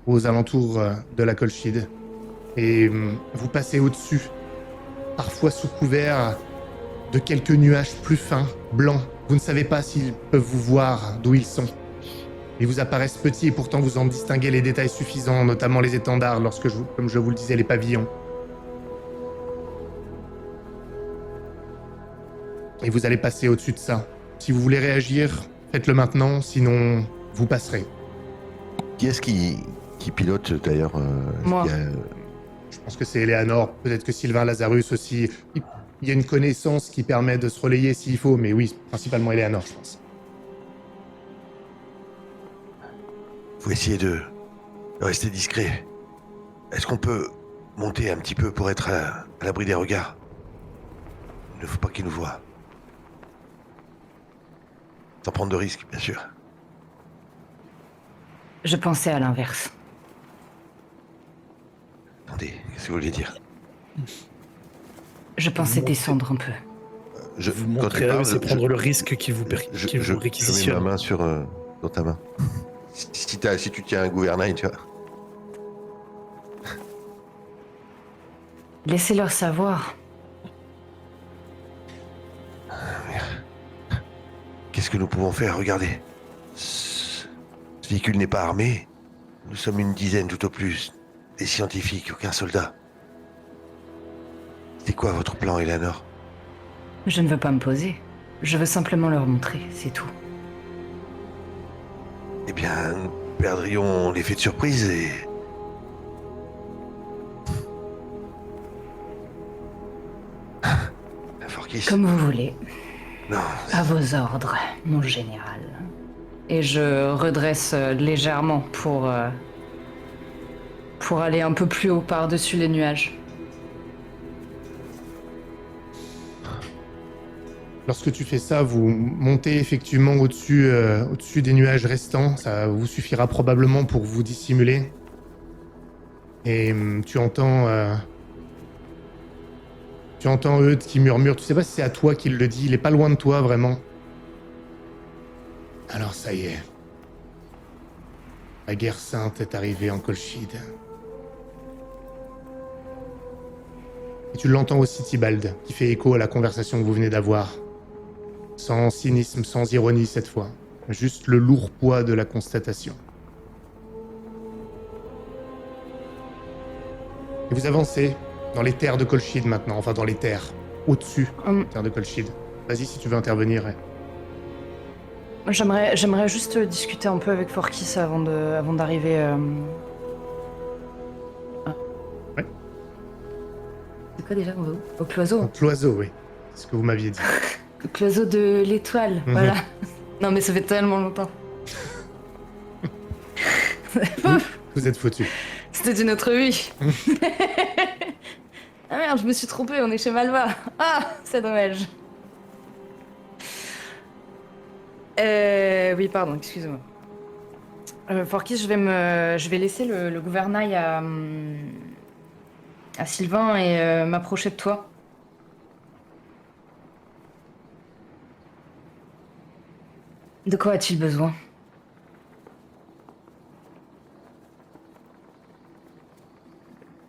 aux alentours de la Colchide. Et vous passez au-dessus, parfois sous couvert de quelques nuages plus fins, blancs. Vous ne savez pas s'ils peuvent vous voir, d'où ils sont. Ils vous apparaissent petits et pourtant vous en distinguez les détails suffisants, notamment les étendards, comme je vous le disais, les pavillons. Et vous allez passer au-dessus de ça. Si vous voulez réagir, faites-le maintenant, sinon vous passerez. Qui est-ce qui pilote d'ailleurs Moi. Je pense que c'est Eleanor, peut-être que Sylvain Lazarus aussi. Il y a une connaissance qui permet de se relayer s'il faut, mais oui, principalement Eleanor, je pense. Faut essayer de rester discret. Est-ce qu'on peut monter un petit peu pour être à l'abri des regards? Il ne faut pas qu'ils nous voient. Sans prendre de risques, bien sûr. Je pensais à l'inverse. Attendez, qu'est-ce que vous voulez dire? Je pensais descendre un peu. Vous quand montrer tu à eux, parles, c'est prendre le risque qui vous, je mets réquisitionne. ma main sur ta main. Si tu tiens un gouvernail, tu vois. Laissez-leur savoir. Qu'est-ce que nous pouvons faire? Regardez. Ce véhicule n'est pas armé. Nous sommes une dizaine tout au plus. Des scientifiques, aucun soldat. C'est quoi votre plan, Eleanor? Je ne veux pas me poser. Je veux simplement leur montrer, c'est tout. Eh bien, nous perdrions l'effet de surprise et... Forkis. Comme vous voulez. Non, À vos ordres, mon général. Et je redresse légèrement pour aller un peu plus haut par-dessus les nuages. Lorsque tu fais ça, vous montez effectivement au-dessus des nuages restants. Ça vous suffira probablement pour vous dissimuler. Et tu entends Eudes qui murmure. Tu sais pas si c'est à toi qu'il le dit. Il est pas loin de toi, vraiment. Alors ça y est. La guerre sainte est arrivée en Colchide. Et tu l'entends aussi, Tybalt, qui fait écho à la conversation que vous venez d'avoir. Sans cynisme, sans ironie cette fois. Juste le lourd poids de la constatation. Et vous avancez dans les terres de Colchide maintenant, enfin dans les terres, au-dessus des terres de Colchide. Vas-y si tu veux intervenir. J'aimerais juste discuter un peu avec Forkis avant d'arriver. Ouais. C'est quoi déjà? Au cloison. Au cloiseau, oui. C'est ce que vous m'aviez dit. Le cloison de l'étoile, voilà. Non mais ça fait tellement longtemps. Vous êtes foutus. C'était une autre vie. Ah merde, je me suis trompée, on est chez Malva. Ah, c'est dommage. Oui, pardon, excuse-moi. Forkis, je vais laisser le gouvernail à Sylvain et m'approcher de toi. De quoi a-t-il besoin?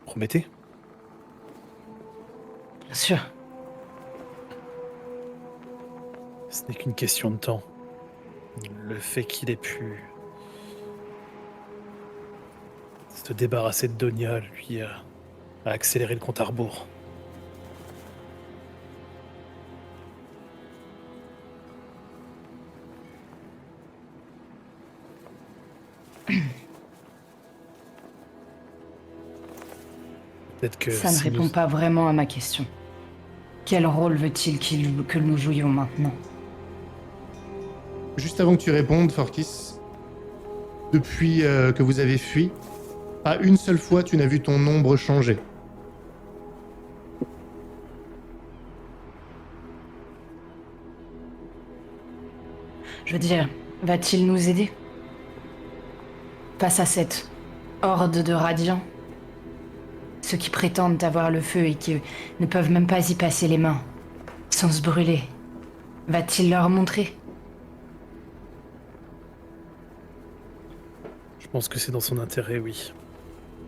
Promettez. Bien sûr. Ce n'est qu'une question de temps. Le fait qu'il ait pu se débarrasser de Donia, lui, a accéléré le compte à rebours. Peut-être que Ça ne si répond pas vraiment à ma question. Quel rôle veut-il que nous jouions maintenant? Juste avant que tu répondes, Forkis, depuis que vous avez fui, pas une seule fois tu n'as vu ton ombre changer. Je veux dire, va-t-il nous aider? Face à cette horde de radiants? Ceux qui prétendent avoir le feu et qui ne peuvent même pas y passer les mains, sans se brûler. Va-t-il leur montrer? Je pense que c'est dans son intérêt, oui.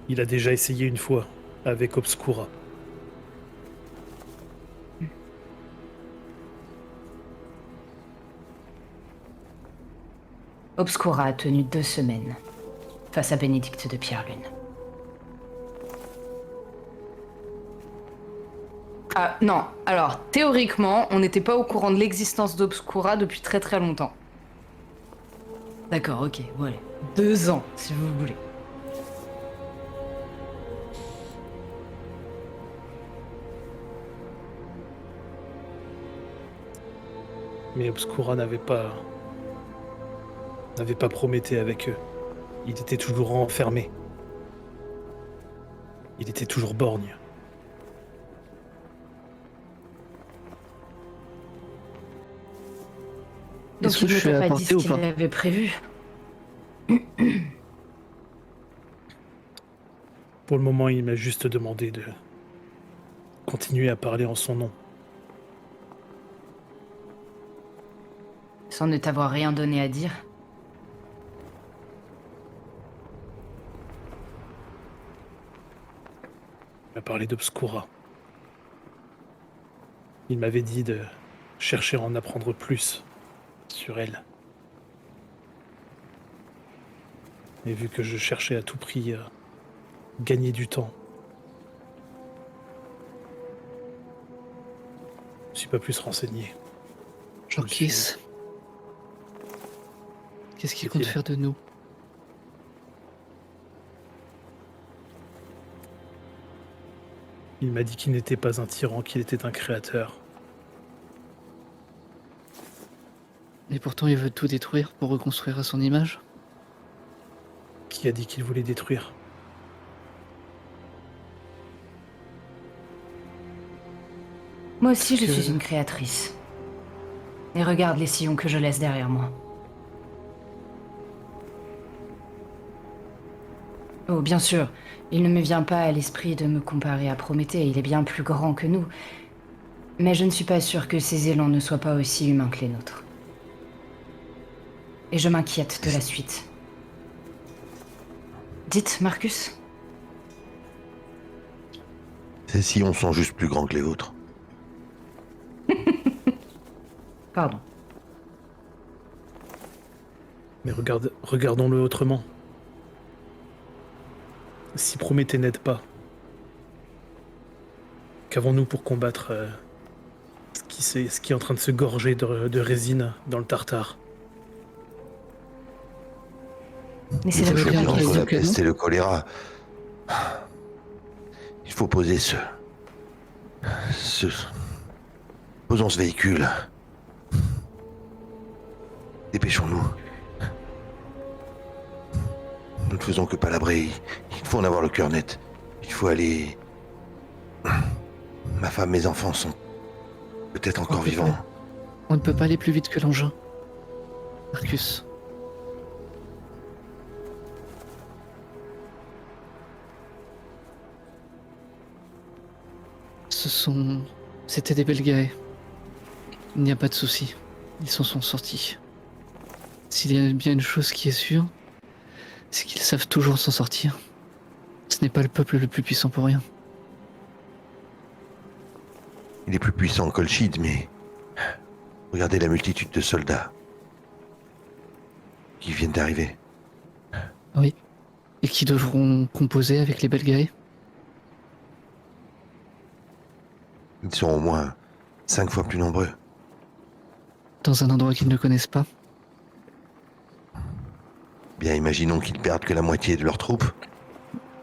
Il a déjà essayé une fois, avec Obscura. Obscura a tenu 2 semaines face à Bénédicte de Pierre-Lune. Ah non, alors théoriquement, on n'était pas au courant de l'existence d'Obscura depuis très très longtemps. D'accord, ok, voilà. 2 ans, si vous voulez. Mais Obscura n'avait pas Prométhée avec eux. Il était toujours enfermé. Il était toujours borgne. Donc Est-ce que il je ne suis t'a à pas dit ce portée ou qu'il pas? avait prévu. Pour le moment, il m'a juste demandé de continuer à parler en son nom. Sans ne t'avoir rien donné à dire. Il m'a parlé d'Obscura. Il m'avait dit de chercher à en apprendre plus sur elle. Et vu que je cherchais à tout prix à gagner du temps, je ne suis pas plus renseigné. Je me suis- Jorkis. Qu'est-ce qu'il Qu'est-il compte faire de nous? Il m'a dit qu'il n'était pas un tyran, qu'il était un créateur. Et pourtant, il veut tout détruire pour reconstruire à son image? Qui a dit qu'il voulait détruire? Moi aussi, je Que- suis une créatrice. Et regarde les sillons que je laisse derrière moi. Oh, bien sûr, il ne me vient pas à l'esprit de me comparer à Prométhée, il est bien plus grand que nous. Mais je ne suis pas sûre que ses élans ne soient pas aussi humains que les nôtres. Et je m'inquiète de la suite. Dites, Marcus? Ces sillons sont juste plus grands que les vôtres. Pardon. Mais regardons-le autrement. Si Prométhée n'aide pas, qu'avons-nous pour combattre ce qui est en train de se gorger de résine dans le Tartare? Mais c'est Ça la veut Le dire choc qu'il entre y a la que peste nous. et le choléra. Il faut poser Posons ce véhicule. Dépêchons-nous. Nous ne faisons que palabrer. Il faut en avoir le cœur net. Il faut aller... Ma femme, mes enfants sont peut-être encore vivants. On ne peut pas aller plus vite que l'engin. Marcus. C'était des Belgae. Il n'y a pas de souci. Ils s'en sont sortis. S'il y a bien une chose qui est sûre, c'est qu'ils savent toujours s'en sortir. Ce n'est pas le peuple le plus puissant pour rien. Il est plus puissant que Colchide, mais... Regardez la multitude de soldats qui viennent d'arriver. Oui. Et qui devront composer avec les Belgae. Ils sont au moins 5 fois plus nombreux. Dans un endroit qu'ils ne connaissent pas. Bien, imaginons qu'ils perdent que la moitié de leurs troupes.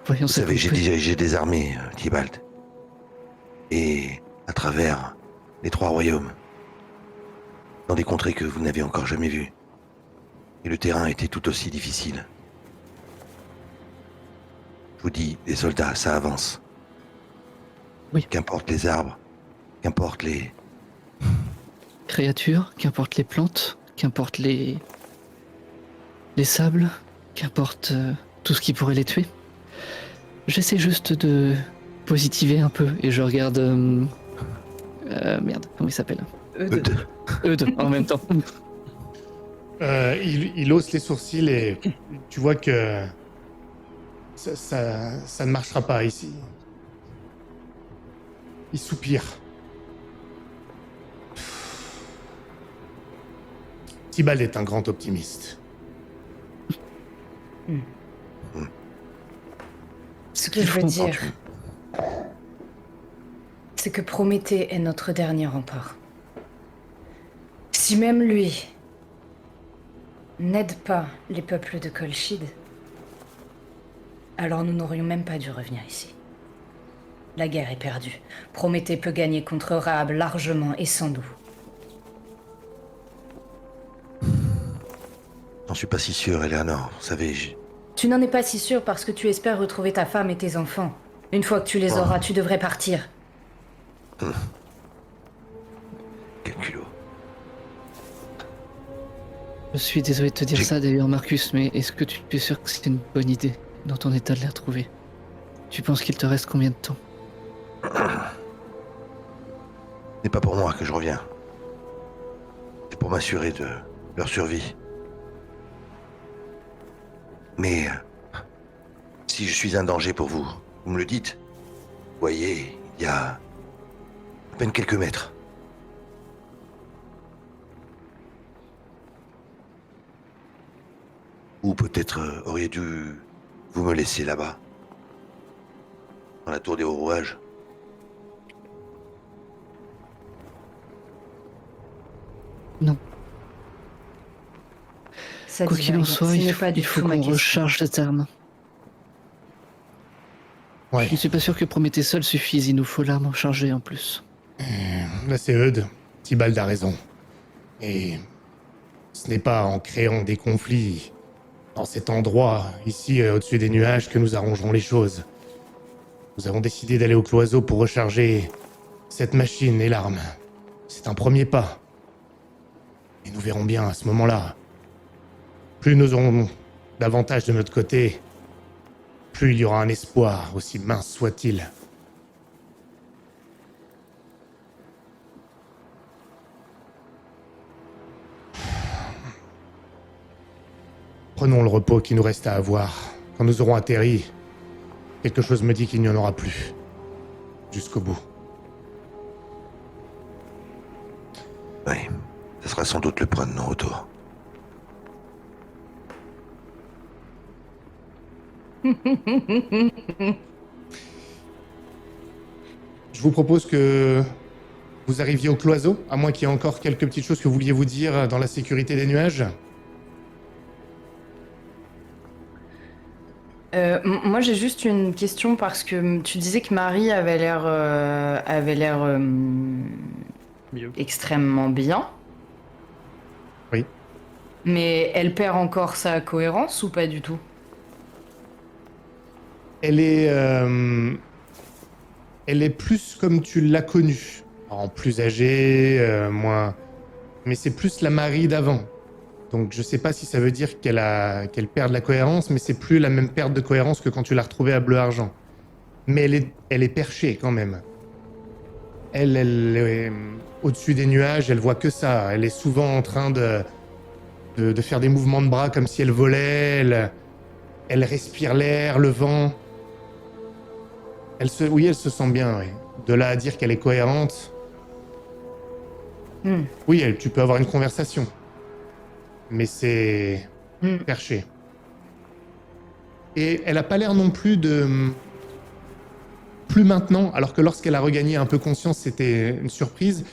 Voyons Vous ça savez, vous j'ai fait. dirigé des armées, Tybalt. Et à travers les 3 royaumes, dans des contrées que vous n'avez encore jamais vues. Et le terrain était tout aussi difficile. Je vous dis, les soldats, ça avance. Oui. Qu'importe les arbres, qu'importe les... Créatures, qu'importe les plantes, qu'importe les sables, qu'importe tout ce qui pourrait les tuer. J'essaie juste de positiver un peu et je regarde... merde, comment il s'appelle? Eudes, en même temps. Il hausse les sourcils et tu vois que ça ne marchera pas ici. Il soupire. Tibalt est un grand optimiste. Ce que je veux dire, c'est que Prométhée est notre dernier rempart. Si même lui n'aide pas les peuples de Colchide, alors nous n'aurions même pas dû revenir ici. La guerre est perdue. Prométhée peut gagner contre Rahab largement et sans nous. J'en suis pas si sûr, Eleanor. Vous savez, Tu n'en es pas si sûr parce que tu espères retrouver ta femme et tes enfants. Une fois que tu les auras, tu devrais partir. quel culot. Je suis désolé de te dire J'ai- ça d'ailleurs, Marcus, mais est-ce que tu es sûr que c'est une bonne idée dans ton état de les retrouver? Tu penses qu'il te reste combien de temps? Ce n'est pas pour moi que je reviens. C'est pour m'assurer de leur survie. Mais si je suis un danger pour vous, vous me le dites. Vous voyez, il y a à peine quelques mètres. Ou peut-être auriez dû vous me laisser là-bas, dans la tour des hauts rouages. Non. Ça Quoi qu'il en divague. soit, Ce il n'est faut, pas du il faut tout ma qu'on question. recharge cette arme. Ouais. Je ne suis pas sûr que Prométhée seul suffise, il nous faut l'arme rechargée en plus. Là, c'est Eudes. Tibalt a raison. Et ce n'est pas en créant des conflits dans cet endroit, ici, au-dessus des nuages, que nous arrangerons les choses. Nous avons décidé d'aller au cloiseau pour recharger cette machine et l'arme. C'est un premier pas. Et nous verrons bien à ce moment-là. Plus nous aurons d'avantages de notre côté, plus il y aura un espoir, aussi mince soit-il. Prenons le repos qu'il nous reste à avoir. Quand nous aurons atterri, quelque chose me dit qu'il n'y en aura plus. Jusqu'au bout. Oui, ce sera sans doute le point de non-retour. Je vous propose que vous arriviez au cloiseau, à moins qu'il y ait encore quelques petites choses que vous vouliez vous dire dans la sécurité des nuages. Moi, j'ai juste une question parce que tu disais que Marie avait l'air Mieux. extrêmement bien. Oui. Mais elle perd encore sa cohérence ou pas du tout? Elle est plus comme tu l'as connue. En plus âgée, moins... Mais c'est plus la Marie d'avant. Donc je sais pas si ça veut dire qu'elle perd de la cohérence, mais c'est plus la même perte de cohérence que quand tu l'as retrouvée à Bleu-Argent. Mais elle est perchée quand même. Elle est au-dessus des nuages, elle voit que ça. Elle est souvent en train de faire des mouvements de bras comme si elle volait. Elle respire l'air, le vent. Oui, elle se sent bien, oui. De là à dire qu'elle est cohérente... Oui, tu peux avoir une conversation. Mais c'est perché. Et elle a pas l'air non plus de... Plus maintenant, alors que lorsqu'elle a regagné un peu conscience, c'était une surprise.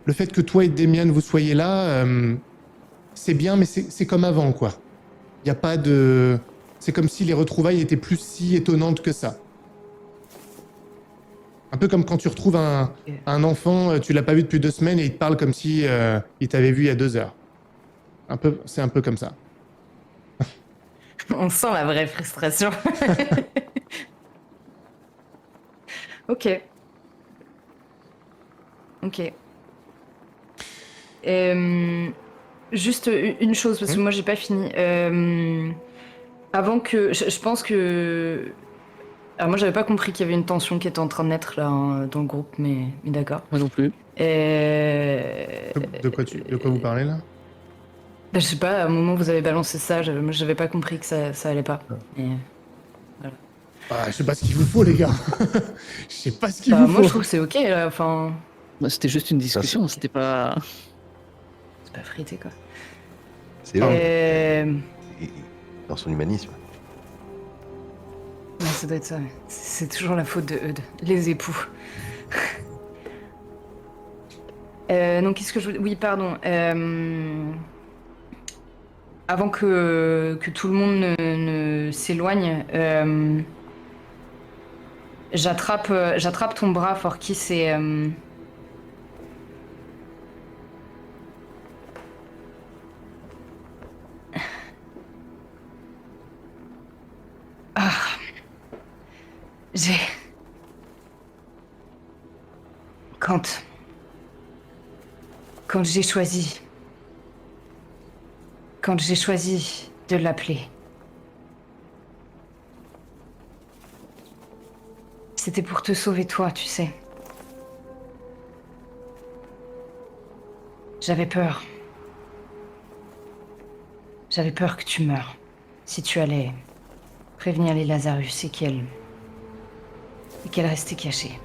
Le fait que toi et Demian, vous soyez là, c'est bien, mais c'est comme avant, quoi. Il n'y a pas de... C'est comme si les retrouvailles étaient plus si étonnantes que ça. Un peu comme quand tu retrouves un enfant, tu l'as pas vu depuis 2 semaines et il te parle comme si il t'avait vu il y a 2 heures. C'est un peu comme ça. On sent la vraie frustration. Ok. Ok. Juste une chose, parce que moi j'ai pas fini. Avant que. Je pense que. Alors moi j'avais pas compris qu'il y avait une tension qui était en train de naître là hein, dans le groupe, mais d'accord. Moi non plus. De quoi vous parlez là? Je sais pas, à un moment vous avez balancé ça, moi j'avais pas compris que ça allait pas. Et... Ah, je sais pas ce qu'il vous faut, les gars. Je sais pas ce qu'il Bah, vous moi faut. je trouve que c'est ok là, enfin. Bah, c'était juste une discussion, c'était pas. C'est pas frité quoi. C'est vrai. Euh... Dans son humanisme. Ouais, ça doit être ça. C'est toujours la faute de Eudes, les époux. Donc, qu'est-ce que je... Oui, pardon. Avant que tout le monde ne s'éloigne, j'attrape ton bras, Forkis, et... Ah... J'ai... Quand j'ai choisi de l'appeler, c'était pour te sauver toi, tu sais. J'avais peur. J'avais peur que tu meures. Si tu allais prévenir les Lazarus et qu'elle restait cachée.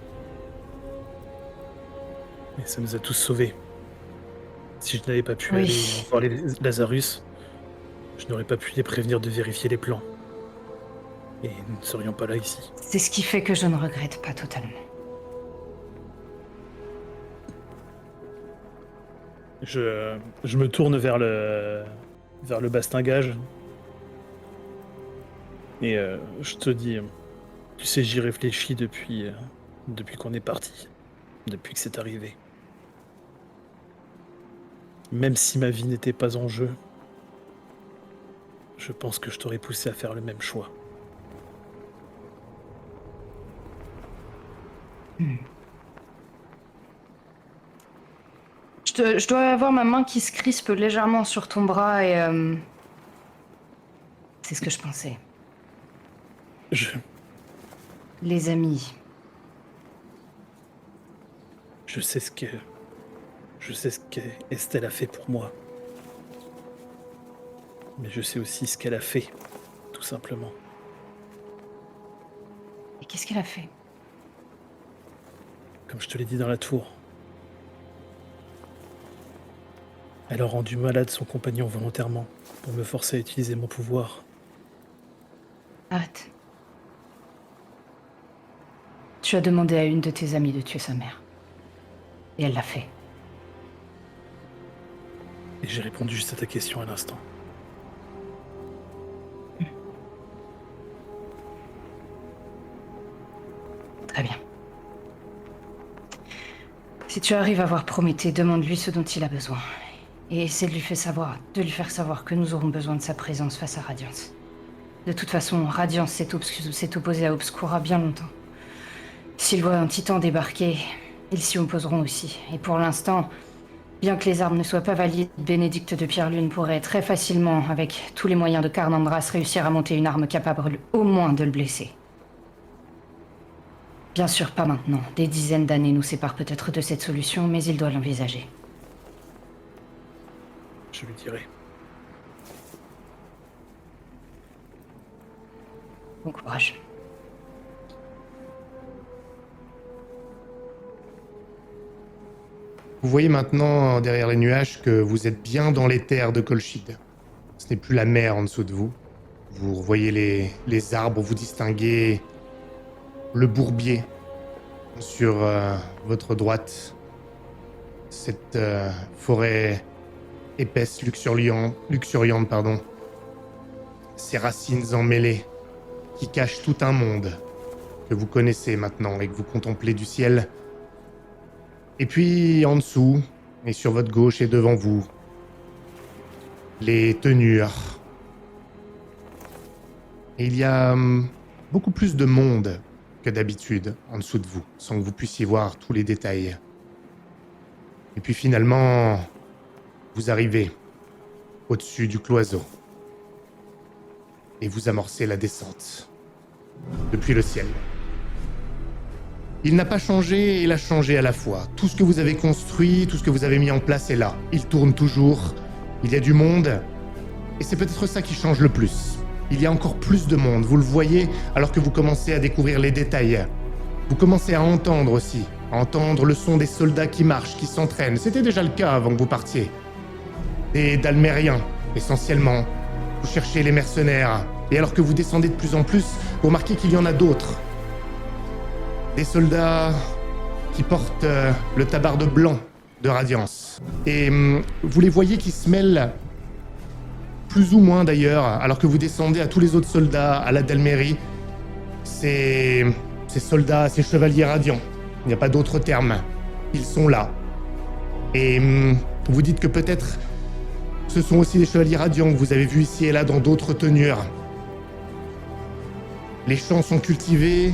Et ça nous a tous sauvés. Si je n'avais pas pu Oui. aller voir les Lazarus, je n'aurais pas pu les prévenir de vérifier les plans. Et nous ne serions pas là ici. C'est ce qui fait que je ne regrette pas totalement. Je me tourne vers le bastingage. Et je te dis, tu sais, j'y réfléchis depuis qu'on est parti. Depuis que c'est arrivé. Même si ma vie n'était pas en jeu, je pense que je t'aurais poussé à faire le même choix. Je dois avoir ma main qui se crispe légèrement sur ton bras et... C'est ce que je pensais. Les amis. Je sais ce que Estelle a fait pour moi. Mais je sais aussi ce qu'elle a fait, tout simplement. Et qu'est-ce qu'elle a fait? Comme je te l'ai dit dans la tour. Elle a rendu malade son compagnon volontairement pour me forcer à utiliser mon pouvoir. Arrête. Tu as demandé à une de tes amies de tuer sa mère. Et elle l'a fait. Et j'ai répondu juste à ta question à l'instant. Très bien. Si tu arrives à voir Prométhée, demande-lui ce dont il a besoin. Et essaie de lui faire savoir que nous aurons besoin de sa présence face à Radiance. De toute façon, Radiance s'est opposée à Obscura bien longtemps. S'ils voient un titan débarquer, ils s'y opposeront aussi. Et pour l'instant, bien que les armes ne soient pas valides, Bénédicte de Pierre-Lune pourrait très facilement, avec tous les moyens de Carnandras, réussir à monter une arme capable au moins de le blesser. Bien sûr, pas maintenant. Des dizaines d'années nous séparent peut-être de cette solution, mais il doit l'envisager. Je lui dirai. Bon courage. Vous voyez maintenant, derrière les nuages, que vous êtes bien dans les terres de Colchide. Ce n'est plus la mer en dessous de vous. Vous voyez les arbres, vous distinguez le bourbier sur votre droite. Cette forêt épaisse, luxuriante, pardon. Ces racines emmêlées qui cachent tout un monde que vous connaissez maintenant et que vous contemplez du ciel. Et puis en dessous, et sur votre gauche et devant vous, les tenures. Et il y a beaucoup plus de monde que d'habitude en dessous de vous, sans que vous puissiez voir tous les détails. Et puis finalement, vous arrivez au-dessus du cloiseau. Et vous amorcez la descente depuis le ciel. Il n'a pas changé et il a changé à la fois. Tout ce que vous avez construit, tout ce que vous avez mis en place est là. Il tourne toujours, il y a du monde, et c'est peut-être ça qui change le plus. Il y a encore plus de monde, vous le voyez alors que vous commencez à découvrir les détails. Vous commencez à entendre aussi, à entendre le son des soldats qui marchent, qui s'entraînent. C'était déjà le cas avant que vous partiez. Des Dalmériens, essentiellement. Vous cherchez les mercenaires, et alors que vous descendez de plus en plus, vous remarquez qu'il y en a d'autres. Des soldats qui portent le tabarde blanc de Radiance. Et vous les voyez qui se mêlent, plus ou moins d'ailleurs, alors que vous descendez à tous les autres soldats, à la Dalmérie. Ces soldats, ces chevaliers radiants, il n'y a pas d'autre terme. Ils sont là. Et vous dites que peut-être ce sont aussi des chevaliers radiants que vous avez vus ici et là dans d'autres tenures. Les champs sont cultivés,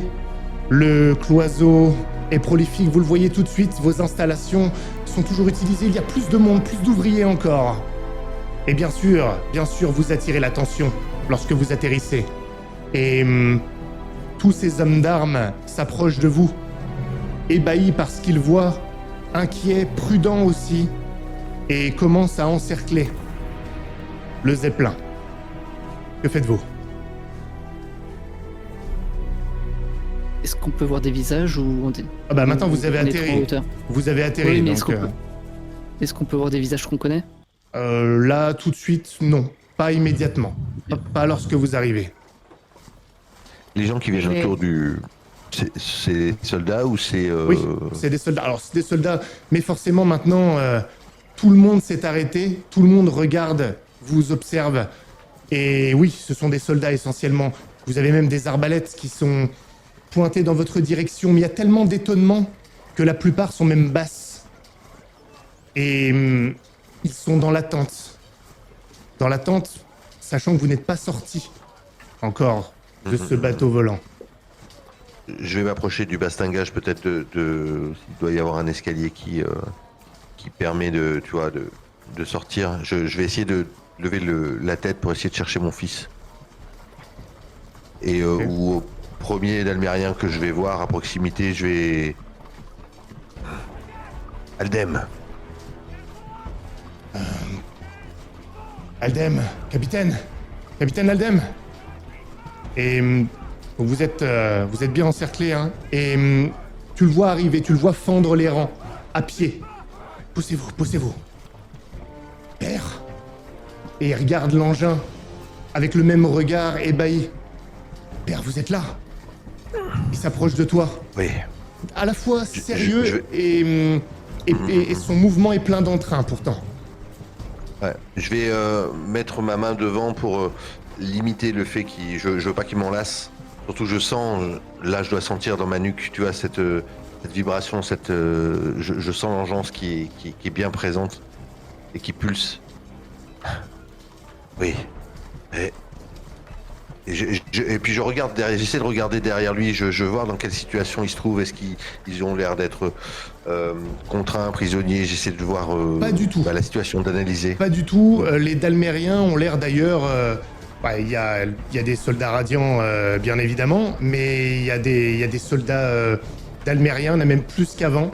le cloiseau est prolifique, vous le voyez tout de suite, vos installations sont toujours utilisées, il y a plus de monde, plus d'ouvriers encore. Et bien sûr, vous attirez l'attention lorsque vous atterrissez. Et tous ces hommes d'armes s'approchent de vous, ébahis par ce qu'ils voient, inquiets, prudents aussi, et commencent à encercler le zeppelin. Que faites-vous ? Est-ce qu'on peut voir des visages ou Ah bah maintenant vous avez on est trop en atterri. hauteur. Vous avez atterri, Oui, mais donc... est-ce qu'on peut voir des visages qu'on connaît? Là, tout de suite, non. Pas immédiatement. Pas lorsque vous arrivez. Les gens qui viennent Mais- autour du... C'est des soldats ou c'est... Oui, c'est des soldats. Alors, c'est des soldats, mais forcément, maintenant, tout le monde s'est arrêté, tout le monde regarde, vous observe. Et oui, ce sont des soldats essentiellement. Vous avez même des arbalètes qui sont pointées dans votre direction, mais il y a tellement d'étonnement que la plupart sont même basses. Et ils sont dans l'attente. Dans l'attente, sachant que vous n'êtes pas sorti encore de ce bateau volant. Je vais m'approcher du bastingage peut-être il doit y avoir un escalier qui permet de, tu vois, de sortir. Je vais essayer de lever la tête pour essayer de chercher mon fils. Et Ok. ou au premier Dalmérien que je vais voir à proximité, je vais... Aldem, Aldem, capitaine Aldem. Et vous êtes bien encerclé, hein. Et tu le vois arriver, tu le vois fendre les rangs, à pied. Poussez-vous. Père. Et il regarde l'engin, avec le même regard ébahi. Père, vous êtes là. Il s'approche de toi, oui. à la fois sérieux je- et son mouvement est plein d'entrain pourtant. Ouais. Je vais mettre ma main devant pour limiter le fait qu'il... Je veux pas qu'il m'enlace. Surtout je sens, là je dois sentir dans ma nuque, tu vois, cette vibration, je sens l'engeance qui est bien présente et qui pulse. Oui. Et puis je regarde derrière, j'essaie de regarder derrière lui, je veux voir dans quelle situation il se trouve, est-ce qu'ils ont l'air d'être contraints, prisonniers, j'essaie de voir Pas du tout. la situation, d'analyser. Pas du tout. Les Dalmériens ont l'air d'ailleurs... il y a des soldats radiants, bien évidemment, mais il y a des soldats dalmériens, on a même plus qu'avant.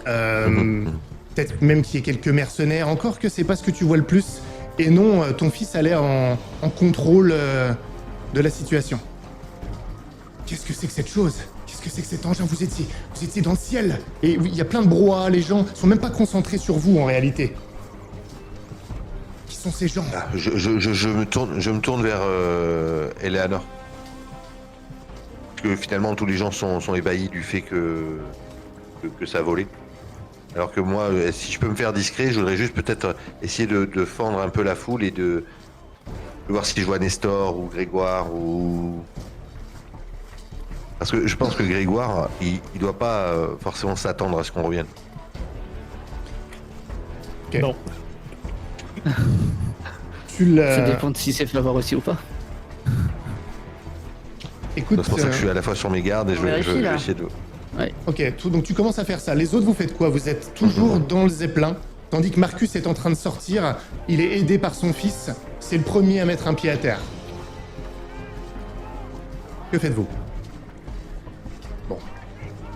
Peut-être même qu'il y ait quelques mercenaires, encore que c'est pas ce que tu vois le plus. Et non, ton fils a l'air en contrôle de la situation. Qu'est-ce que c'est que cette chose ? Qu'est-ce que c'est que cet engin ? Vous étiez dans le ciel. Et oui, il y a plein de brouhaha, les gens sont même pas concentrés sur vous en réalité. Qui sont ces gens ? Ah, je me tourne vers Eleanor. Parce que finalement tous les gens sont ébahis du fait que ça a volé. Alors que moi, si je peux me faire discret, je voudrais juste peut-être essayer de fendre un peu la foule et de voir si je vois Nestor ou Grégoire ou Parce que je pense que Grégoire, il doit pas forcément s'attendre à ce qu'on revienne. Ok. Non. Tu le... Ça dépend de si c'est fait avoir aussi ou pas. Écoute, C'est pour ça que je suis à la fois sur mes gardes et je vais vérifie, là. essayer de... ok, donc tu commences à faire ça. Les autres, vous faites quoi? Vous êtes toujours dans le zeppelin, tandis que Marcus est en train de sortir. Il est aidé par son fils. C'est le premier à mettre un pied à terre. Que faites-vous? Bon,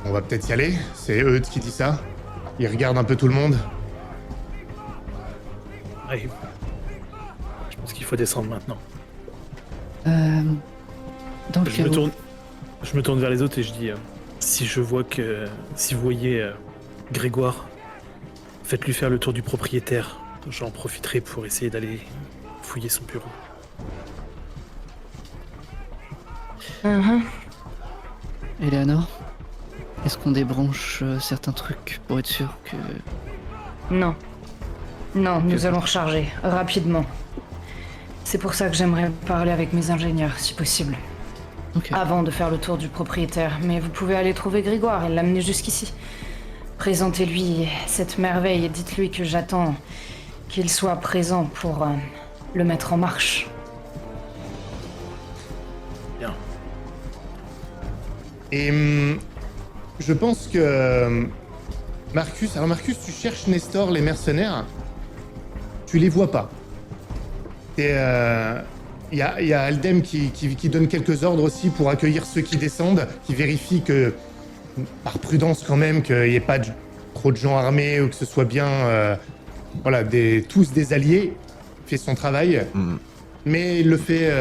on va peut-être y aller. C'est Eudes qui dit ça. Il regarde un peu tout le monde. Ouais. Je pense qu'il faut descendre maintenant. Dans le Je cas me, où... tourne, je me tourne vers les autres et je dis si je vois que. Si vous voyez Grégoire, faites-lui faire le tour du propriétaire. J'en profiterai pour essayer d'aller fouiller son bureau. Mhm. Eleanor, est-ce qu'on débranche certains trucs pour être sûr que... Non. Non, nous allons recharger, rapidement. C'est pour ça que j'aimerais parler avec mes ingénieurs, si possible. Ok. Avant de faire le tour du propriétaire. Mais vous pouvez aller trouver Grégoire et l'amener jusqu'ici. Présentez-lui cette merveille et dites-lui que j'attends qu'il soit présent pour le mettre en marche. Bien. Et je pense que Marcus... Alors Marcus, tu cherches Nestor, les mercenaires. Tu les vois pas. Et il y a Aldem qui donne quelques ordres aussi pour accueillir ceux qui descendent, qui vérifie que, par prudence quand même, qu'il n'y ait pas trop de gens armés ou que ce soit bien, voilà, tous des alliés. Il fait son travail, mais il le fait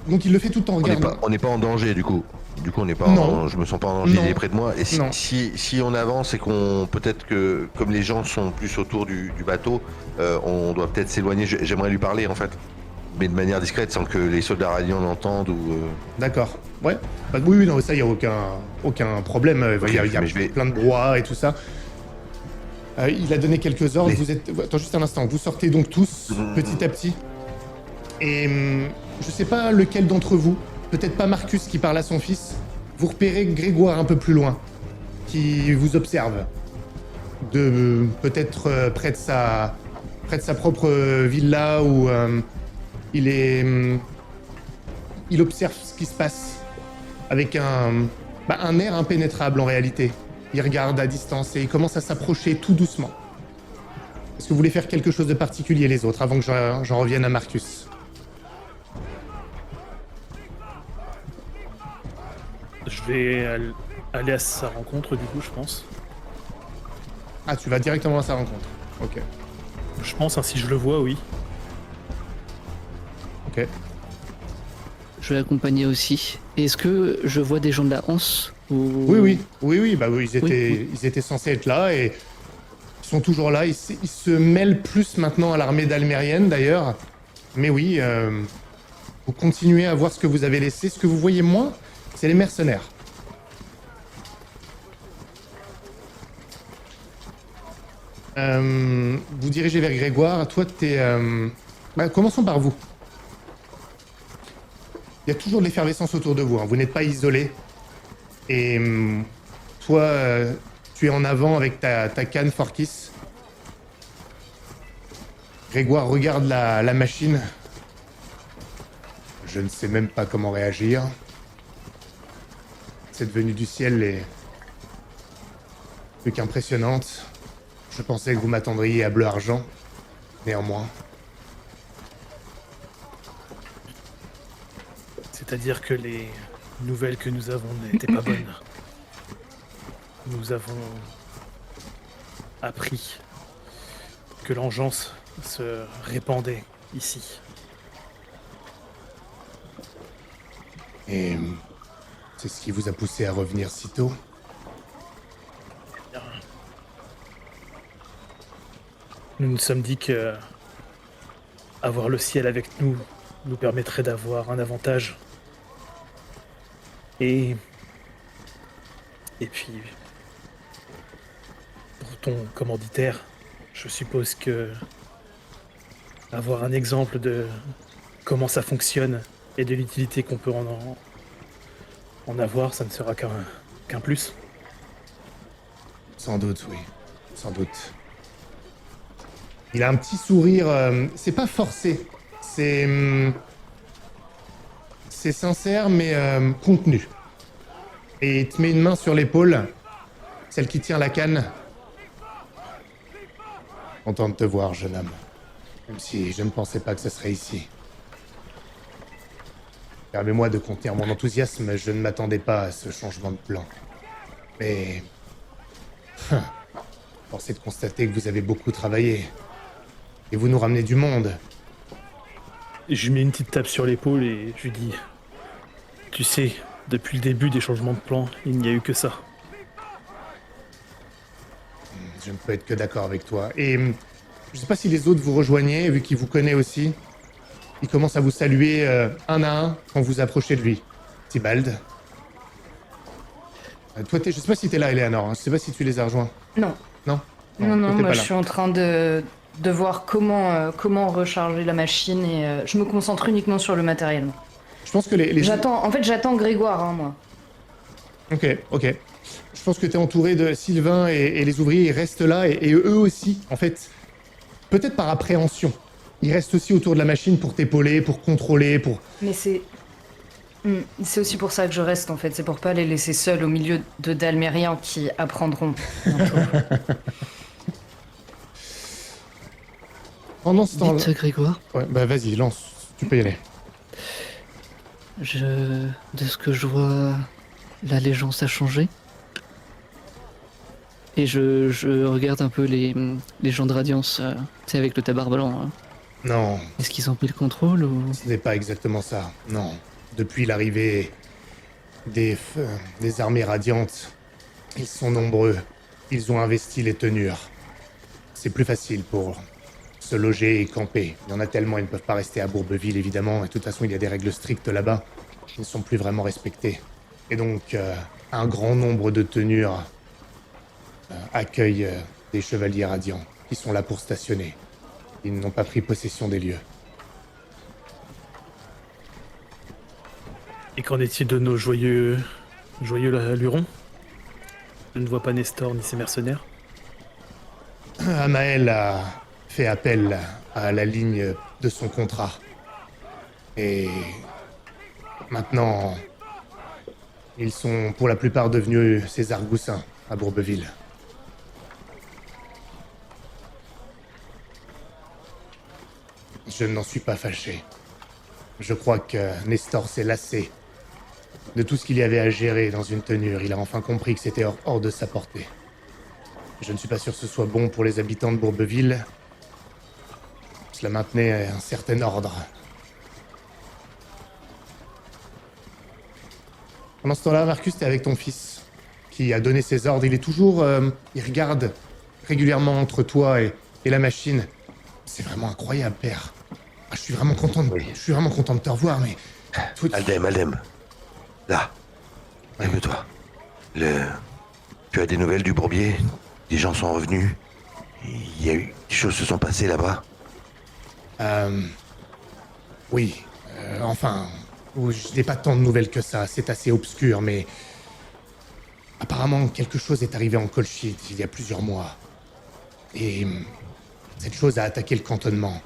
donc il le fait tout en regardant. On n'est pas en danger du coup. Du coup, Non. je me sens pas en danger, Non. il est près de moi. Et Non. si on avance et qu'on peut-être que comme les gens sont plus autour du bateau, on doit peut-être s'éloigner. J'aimerais lui parler en fait, mais de manière discrète, sans que les soldats radiants l'entendent ou. D'accord. Ouais. Bah, oui, non, ça, il n'y a aucun problème. Il y a mais je vais- plein de brouhaha et tout ça. Il a donné quelques ordres. Les- Vous êtes... Attends juste un instant. Vous sortez donc tous, petit à petit. Et je sais pas lequel d'entre vous, peut-être pas Marcus qui parle à son fils, vous repérez Grégoire un peu plus loin, qui vous observe. Peut-être près de sa propre villa où il observe ce qui se passe avec un air impénétrable en réalité. Il regarde à distance et il commence à s'approcher tout doucement. Est-ce que vous voulez faire quelque chose de particulier les autres avant que j'en revienne à Marcus? Je vais aller à sa rencontre du coup, je pense. Ah, tu vas directement à sa rencontre. Ok. Je pense, hein, si je le vois, oui. Ok. Je vais accompagner aussi. Et est-ce que je vois des gens de la Hanse ou... Oui, bah oui, ils étaient censés être là et ils sont toujours là. Ils se mêlent plus maintenant à l'armée dalmérienne d'ailleurs. Mais oui, vous continuez à voir ce que vous avez laissé. Ce que vous voyez moins, c'est les mercenaires. Vous dirigez vers Grégoire. Toi, t'es... commençons par vous. Il y a toujours de l'effervescence autour de vous. Hein. Vous n'êtes pas isolé. Et toi, tu es en avant avec ta canne Forkis. Grégoire regarde la machine. Je ne sais même pas comment réagir. Cette venue du ciel est plus qu'impressionnante. Je pensais que vous m'attendriez à bleu-argent. Néanmoins. C'est-à-dire que les nouvelles que nous avons n'étaient pas bonnes. Nous avons appris que l'engeance se répandait ici. Et c'est ce qui vous a poussé à revenir si tôt? Nous nous sommes dit que avoir le ciel avec nous nous permettrait d'avoir un avantage. Et puis, pour ton commanditaire, je suppose que avoir un exemple de comment ça fonctionne et de l'utilité qu'on peut En avoir, ça ne sera qu'un plus. Sans doute, oui. Sans doute. Il a un petit sourire, c'est pas forcé. C'est sincère, mais contenu. Et il te met une main sur l'épaule, celle qui tient la canne. Content de te voir, jeune homme. Même si je ne pensais pas que ce serait ici. Permets-moi de contenir mon enthousiasme, je ne m'attendais pas à ce changement de plan. Mais... Force est de constater que vous avez beaucoup travaillé. Et vous nous ramenez du monde. Et je lui mets une petite tape sur l'épaule et je lui dis... Tu sais, depuis le début des changements de plan, il n'y a eu que ça. Je ne peux être que d'accord avec toi. Et je sais pas si les autres vous rejoignaient, vu qu'il vous connaît aussi. Il commence à vous saluer un à un quand vous approchez de lui. Tibald. Toi, je sais pas si t'es là, Eleanor. Hein. Je sais pas si tu les as rejoints. Non. Non. Non, toi, t'es moi pas je là. suis en train de voir comment recharger la machine et je me concentre uniquement sur le matériel. moi. Je pense que les... J'attends Grégoire, hein, moi. Ok. Je pense que t'es entouré de Sylvain et les ouvriers, ils restent là et eux aussi, en fait, peut-être par appréhension. Ils restent aussi autour de la machine pour t'épauler, pour contrôler, pour... Mais c'est aussi pour ça que je reste en fait, c'est pour pas les laisser seuls au milieu de Dalmériens qui apprendront bientôt. Pendant ce temps-là... Vite, Grégoire. Ouais, bah vas-y, lance. Tu peux y aller. De ce que je vois, l'allégeance a changé. Et je regarde un peu les gens de Radiance, tu sais, avec le tabard blanc. Hein. Non, Est-ce qu'ils ont pris le contrôle ou... ce n'est pas exactement ça. Non. Depuis l'arrivée des armées radiantes, ils sont nombreux. Ils ont investi les tenures. C'est plus facile pour se loger et camper. Il y en a tellement, ils ne peuvent pas rester à Bourbeville, évidemment. Et de toute façon, il y a des règles strictes là-bas qui ne sont plus vraiment respectées. Et donc, un grand nombre de tenures accueillent des chevaliers radiants qui sont là pour stationner. Ils n'ont pas pris possession des lieux. Et qu'en est-il de nos joyeux lurons? Je ne vois pas Nestor ni ses mercenaires. Amael a fait appel à la ligne de son contrat. Et maintenant, ils sont pour la plupart devenus ses argoussins à Bourbeville. Je n'en suis pas fâché. Je crois que Nestor s'est lassé de tout ce qu'il y avait à gérer dans une tenure. Il a enfin compris que c'était hors de sa portée. Je ne suis pas sûr que ce soit bon pour les habitants de Bourbeville. Cela maintenait un certain ordre. Pendant ce temps-là, Marcus, t'es avec ton fils, qui a donné ses ordres. Il est toujours... il regarde régulièrement entre toi et la machine. C'est vraiment incroyable, père. Ah, je suis vraiment content de te revoir, mais... Aldem. Là. Calme-toi. Tu as des nouvelles du bourbier? Des gens sont revenus? Il y a eu... Des choses se sont passées là-bas? Oui. Je n'ai pas tant de nouvelles que ça. C'est assez obscur, mais... Apparemment, quelque chose est arrivé en Colchide il y a plusieurs mois. Et... cette chose a attaqué le cantonnement.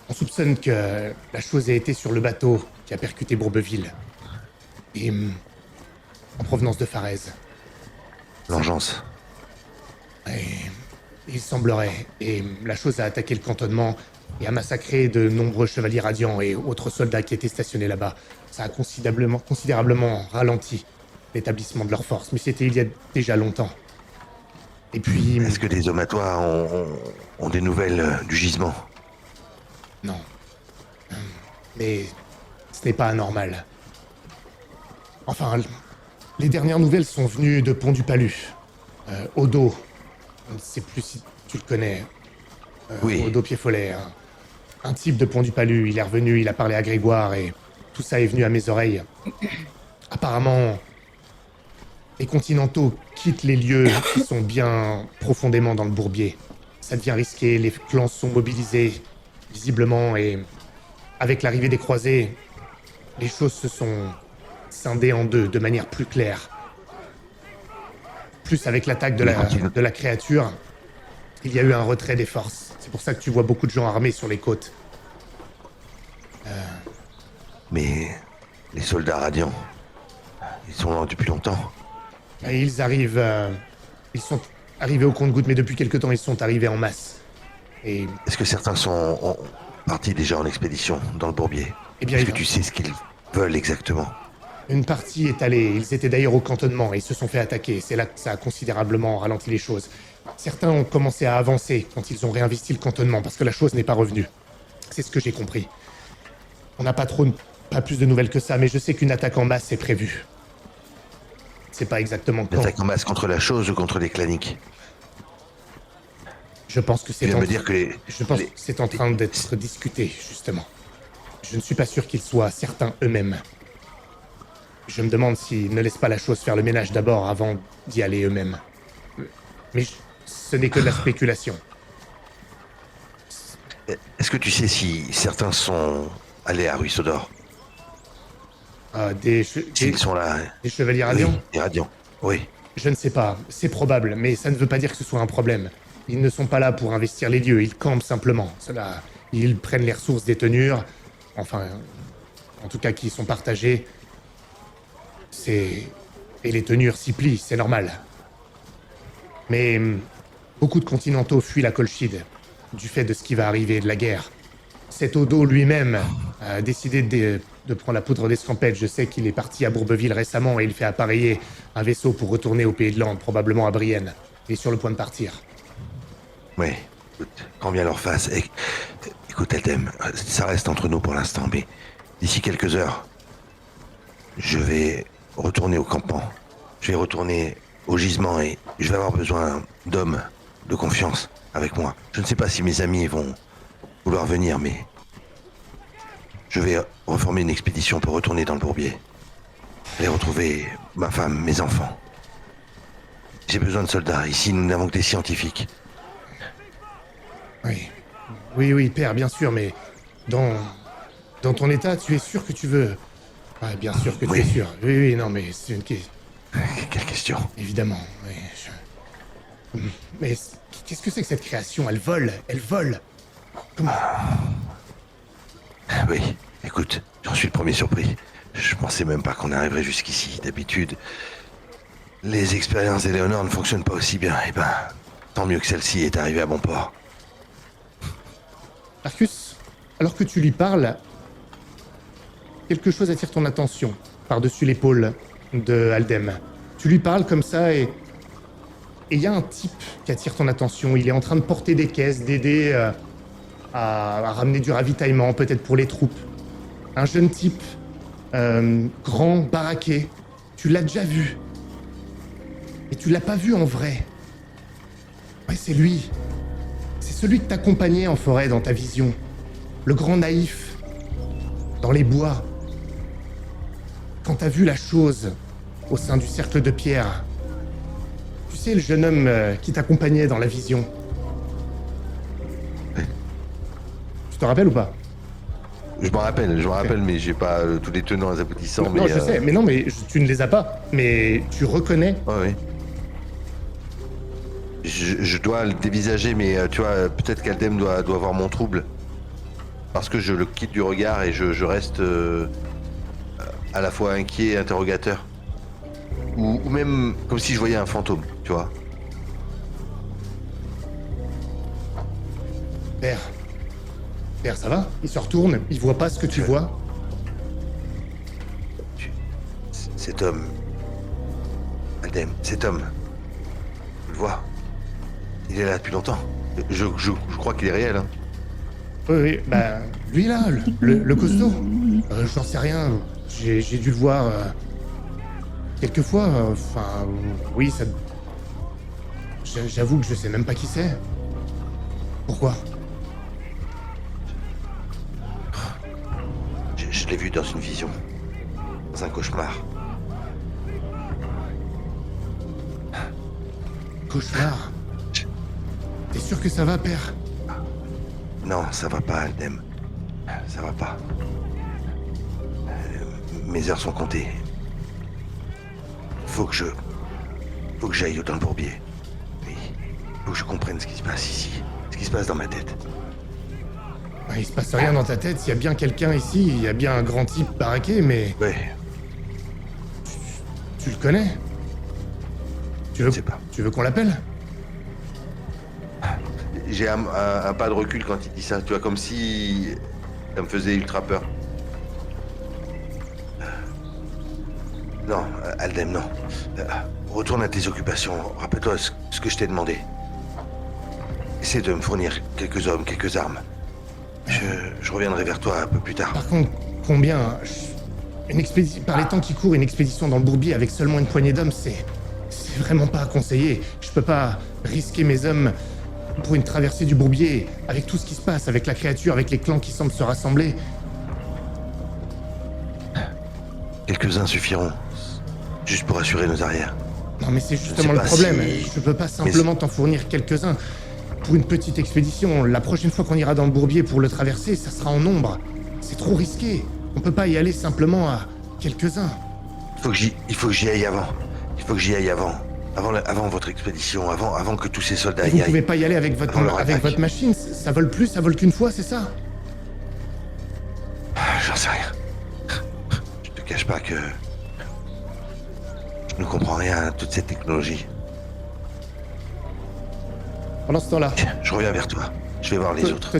On soupçonne que la chose ait été sur le bateau qui a percuté Bourbeville. Et... en provenance de Farez. Vengeance. Et... il semblerait. Et la chose a attaqué le cantonnement et a massacré de nombreux chevaliers radiants et autres soldats qui étaient stationnés là-bas. Ça a considérablement ralenti l'établissement de leurs forces, mais c'était il y a déjà longtemps. Et puis... Est-ce que des hommes à toi ont des nouvelles du gisement? Non. Mais ce n'est pas anormal. Enfin, les dernières nouvelles sont venues de Pont-du-Palu. Odo. Je ne sais plus si tu le connais. Oui. Odo Pied-Follet. Un type de Pont-du-Palu. Il est revenu, il a parlé à Grégoire et tout ça est venu à mes oreilles. Apparemment, les Continentaux quittent les lieux qui sont bien profondément dans le bourbier. Ça devient risqué, les clans sont mobilisés, visiblement, et avec l'arrivée des croisés, les choses se sont scindé en deux de manière plus claire. Plus avec l'attaque de la créature, il y a eu un retrait des forces. C'est pour ça que tu vois beaucoup de gens armés sur les côtes. Mais les soldats radiants, ils sont là depuis longtemps. Et ils arrivent... ils sont arrivés au compte-gouttes, mais depuis quelque temps, ils sont arrivés en masse. Et... Est-ce que certains sont partis déjà en expédition dans le bourbier? Eh bien, Est-ce que tu sais ce qu'ils veulent exactement? une partie est allée. Ils étaient d'ailleurs au cantonnement et ils se sont fait attaquer. C'est là que ça a considérablement ralenti les choses. Certains ont commencé à avancer quand ils ont réinvesti le cantonnement, parce que la chose n'est pas revenue. C'est ce que j'ai compris. On n'a pas plus de nouvelles que ça, mais je sais qu'une attaque en masse est prévue. C'est pas exactement Une quand. attaque en masse contre la chose ou contre les claniques? Je pense que Tu c'est viens en... me dire que Je pense que c'est en train d'être discuté, justement. Je ne suis pas sûr qu'ils soient certains eux-mêmes. Je me demande s'ils ne laissent pas la chose faire le ménage d'abord avant d'y aller eux-mêmes. Mais ce n'est que de la spéculation. Est-ce que tu sais si certains sont allés à Ruisseau d'Or? S'ils sont là? Des chevaliers radiants? Oui, des radiants. Oui. Je ne sais pas, c'est probable, mais ça ne veut pas dire que ce soit un problème. Ils ne sont pas là pour investir les lieux, ils campent simplement. Ils prennent les ressources des tenures, enfin, en tout cas qui sont partagées. Et les tenures s'y plient, c'est normal. Mais beaucoup de continentaux fuient la Colchide, du fait de ce qui va arriver, de la guerre. Cet Odo lui-même a décidé de prendre la poudre d'escampette. Je sais qu'il est parti à Bourbeville récemment et il fait appareiller un vaisseau pour retourner au Pays de Lande, probablement à Brienne. Il est sur le point de partir. Oui. Écoute, quand bien leur face. Écoute, Eldem, ça reste entre nous pour l'instant, mais d'ici quelques heures, je vais retourner au campement. Je vais retourner au gisement et je vais avoir besoin d'hommes de confiance avec moi. Je ne sais pas si mes amis vont vouloir venir, mais je vais reformer une expédition pour retourner dans le bourbier et retrouver ma femme, mes enfants. J'ai besoin de soldats. Ici, nous n'avons que des scientifiques. Oui, père, bien sûr, mais dans ton état, tu es sûr que tu veux... Ouais, bien sûr que tu es sûr. Oui, non, mais c'est une question... Quelle question? Évidemment, oui. Mais qu'est-ce que c'est que cette création? Elle vole. Comment? Oui, écoute, j'en suis le premier surpris. Je pensais même pas qu'on arriverait jusqu'ici. D'habitude, les expériences d'Éléonore ne fonctionnent pas aussi bien. Eh ben, tant mieux que celle-ci est arrivée à bon port. Arcus, alors que tu lui parles, quelque chose attire ton attention par-dessus l'épaule de Aldem. Tu lui parles comme ça et il y a un type qui attire ton attention. Il est en train de porter des caisses, d'aider à ramener du ravitaillement, peut-être pour les troupes. Un jeune type, grand, baraqué. Tu l'as déjà vu. Et tu l'as pas vu en vrai. Ouais, c'est lui. C'est celui que t'accompagnait en forêt dans ta vision. Le grand naïf. Dans les bois. Quand t'as vu la chose au sein du cercle de pierre. Tu sais, le jeune homme qui t'accompagnait dans la vision. Tu te rappelles ou pas? Je m'en rappelle, mais j'ai pas tous les tenants et aboutissants. Non, je sais, mais non, mais tu ne les as pas. Mais tu reconnais. Oui. Je dois le dévisager, mais tu vois, peut-être qu'Aldem doit voir mon trouble. Parce que je le quitte du regard et je reste à la fois inquiet et interrogateur. Ou même comme si je voyais un fantôme, tu vois. Père, ça va? Il se retourne, il voit pas ce que tu vois. Cet homme... Aldem, cet homme... Tu le vois? Il est là depuis longtemps. Je crois qu'il est réel, hein. Oui, bah, lui là, le costaud. J'en sais rien, j'ai dû le voir quelques fois, enfin, oui, ça... J'avoue que je sais même pas qui c'est. Pourquoi? Je l'ai vu dans une vision. Dans un cauchemar. Cauchemar? T'es sûr que ça va, père? Non, ça va pas, Aldem. Ça va pas. Mes heures sont comptées. faut que j'aille dans le bourbier. Oui. Il faut que je comprenne ce qui se passe ici. Ce qui se passe dans ma tête. Il se passe rien dans ta tête, il y a bien quelqu'un ici, il y a bien un grand type baraqué, mais Ouais, tu le connais? je ne sais pas. Tu veux qu'on l'appelle? J'ai un pas de recul quand il dit ça, tu vois, comme si ça me faisait ultra peur. Non, Aldem, non. Retourne à tes occupations, rappelle-toi ce que je t'ai demandé. Essaie de me fournir quelques hommes, quelques armes. Je reviendrai vers toi un peu plus tard. Par contre, combien? Une expédition, par les temps qui courent, une expédition dans le bourbier avec seulement une poignée d'hommes, c'est vraiment pas à conseiller. Je peux pas risquer mes hommes pour une traversée du bourbier, avec tout ce qui se passe, avec la créature, avec les clans qui semblent se rassembler. Quelques-uns suffiront, juste pour assurer nos arrières. Non mais c'est sais justement le pas problème. si- Je peux pas simplement t'en fournir quelques-uns. Pour une petite expédition, la prochaine fois qu'on ira dans le bourbier pour le traverser, ça sera en nombre. C'est trop risqué. On peut pas y aller simplement à quelques-uns. Il faut que j'y aille avant. Il faut que j'y aille avant. Avant votre expédition, avant que tous ces soldats Vous y aillent. pouvez pas y aller avec Avant leur attaque. votre machine. Ça vole plus, ça vole qu'une fois, c'est ça? J'en sais rien. Je te cache pas que... je ne comprends rien à toute cette technologie. Pendant ce temps-là, Je reviens vers toi. Je vais voir les autres.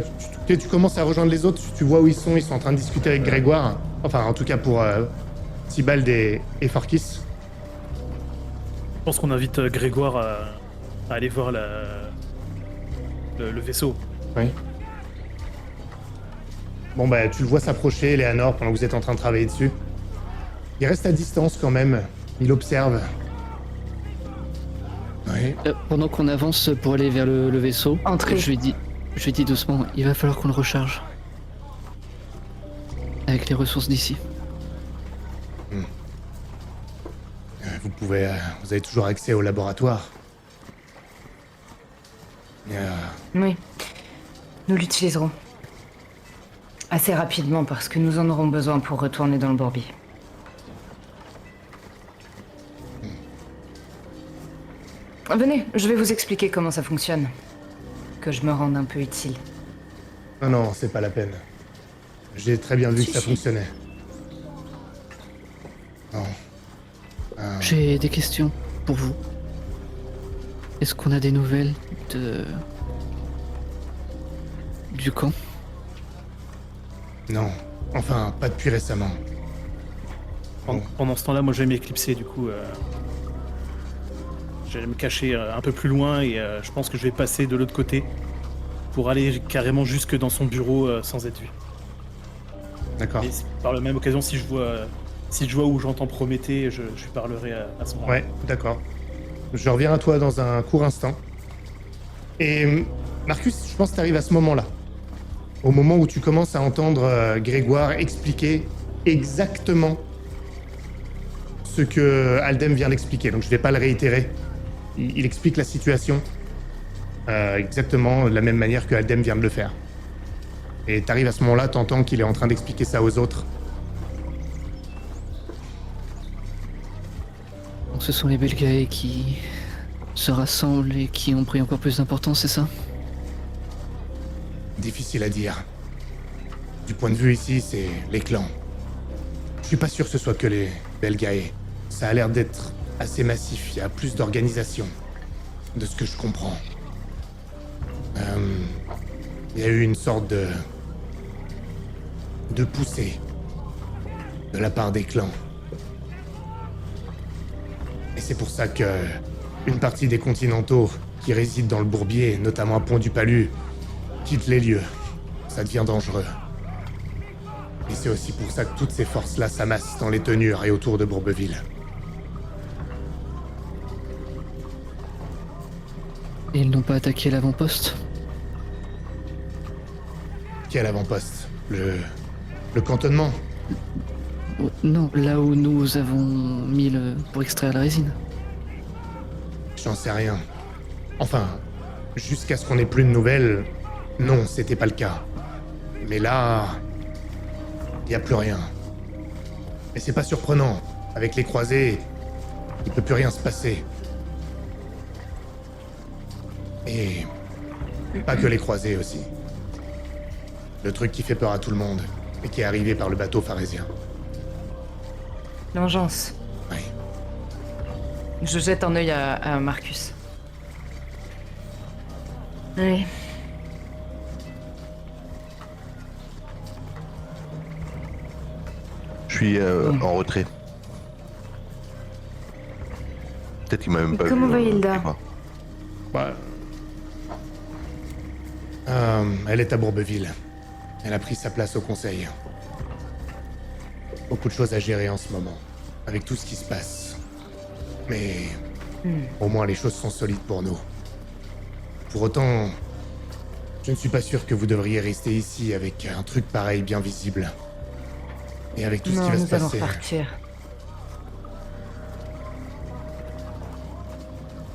tu commences à rejoindre les autres, tu vois où ils sont en train de discuter avec Grégoire. Enfin, en tout cas pour Tibald et Farkis. Je pense qu'on invite Grégoire à aller voir le vaisseau. Oui. Bon bah, tu le vois s'approcher, Léanor, pendant que vous êtes en train de travailler dessus. Il reste à distance quand même. Il observe. Oui. Pendant qu'on avance pour aller vers le vaisseau, Entrez. je lui dis doucement, il va falloir qu'on le recharge. Avec les ressources d'ici. Vous avez toujours accès au laboratoire. Oui, nous l'utiliserons. Assez rapidement parce que nous en aurons besoin pour retourner dans le bourbier. Venez, je vais vous expliquer comment ça fonctionne. Que je me rende un peu utile. Non, c'est pas la peine. J'ai très bien vu que ça Si. fonctionnait. Non. J'ai des questions pour vous. Est-ce qu'on a des nouvelles du camp? Non. Enfin, pas depuis récemment. Pendant ce temps-là, moi je vais m'éclipser du coup. Je vais me cacher un peu plus loin et je pense que je vais passer de l'autre côté pour aller carrément jusque dans son bureau sans être vu. D'accord. Et par la même occasion, si je vois où j'entends Prométhée, je lui parlerai à ce moment-là. Ouais, d'accord. Je reviens à toi dans un court instant. Et Marcus, je pense que t'arrives à ce moment-là. Au moment où tu commences à entendre Grégoire expliquer exactement ce que Aldem vient d'expliquer. Donc je vais pas le réitérer. Il explique la situation exactement de la même manière que Aldem vient de le faire. Et t'arrives à ce moment-là, t'entends qu'il est en train d'expliquer ça aux autres. Donc ce sont les Belgae qui se rassemblent et qui ont pris encore plus d'importance, c'est ça? Difficile à dire. Du point de vue ici, c'est les clans. Je suis pas sûr que ce soit que les Belgae. Ça a l'air d'être assez massif, il y a plus d'organisation. De ce que je comprends. Il y a eu une sorte de poussée de la part des clans. Et c'est pour ça que une partie des continentaux qui résident dans le Bourbier, notamment à Pont-du-Palu, quittent les lieux. Ça devient dangereux. Et c'est aussi pour ça que toutes ces forces-là s'amassent dans les tenures et autour de Bourbeville. Et ils n'ont pas attaqué l'avant-poste? Quel avant-poste? Le cantonnement? Oh, non, là où nous avons mis pour extraire la résine. J'en sais rien. Enfin, jusqu'à ce qu'on ait plus de nouvelles, non, c'était pas le cas. Mais là, y a plus rien. Et c'est pas surprenant. Avec les croisés, Il peut plus rien se passer. Et pas que les croisés aussi. Le truc qui fait peur à tout le monde et qui est arrivé par le bateau pharésien. L'engeance. Oui. Je jette un œil à Marcus. Oui. Je suis en retrait. Peut-être qu'il m'a même pas Comment vu. va Hilda? je sais pas. Bah, elle est à Bourbeville. Elle a pris sa place au conseil. Beaucoup de choses à gérer en ce moment, avec tout ce qui se passe. Mais au moins les choses sont solides pour nous. Pour autant, je ne suis pas sûr que vous devriez rester ici avec un truc pareil bien visible. Et avec tout ce Non, qui va se nous allons passer, repartir.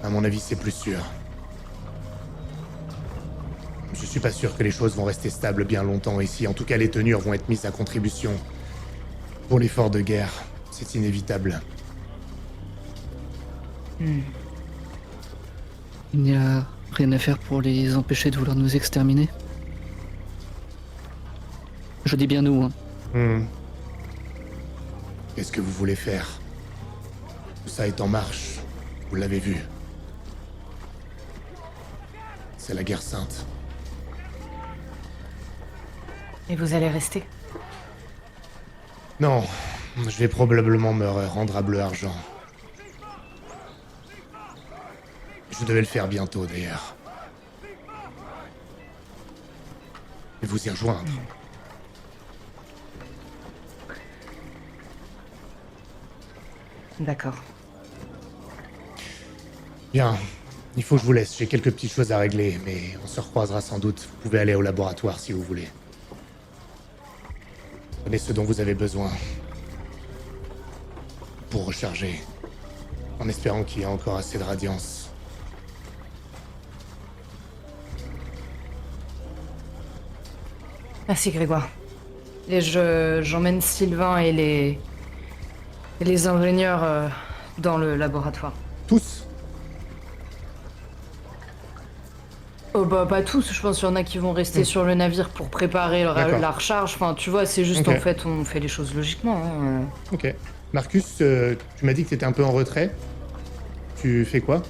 à mon avis, c'est plus sûr. Je suis pas sûr que les choses vont rester stables bien longtemps ici. En tout cas, les tenures vont être mises à contribution. Pour l'effort de guerre, c'est inévitable. Il n'y a rien à faire pour les empêcher de vouloir nous exterminer. Je dis bien nous, hein. Qu'est-ce que vous voulez faire? Tout ça est en marche. Vous l'avez vu. C'est la guerre sainte. Et vous allez rester? Non, je vais probablement me rendre à Bleu Argent. Je devais le faire bientôt, d'ailleurs. Et vous y rejoindre. D'accord. Bien, il faut que je vous laisse. J'ai quelques petites choses à régler, mais on se recroisera sans doute. Vous pouvez aller au laboratoire si vous voulez. Prenez ce dont vous avez besoin. Pour recharger. En espérant qu'il y ait encore assez de radiance. Merci Grégoire. Et j'emmène Sylvain et les ingénieurs dans le laboratoire. Tous? Oh bah pas tous, je pense qu'il y en a qui vont rester sur le navire pour préparer D'accord. la recharge. Enfin, tu vois, c'est juste Ok. en fait, on fait les choses logiquement. Hein. Ok. Marcus, tu m'as dit que tu étais un peu en retrait. Tu fais quoi?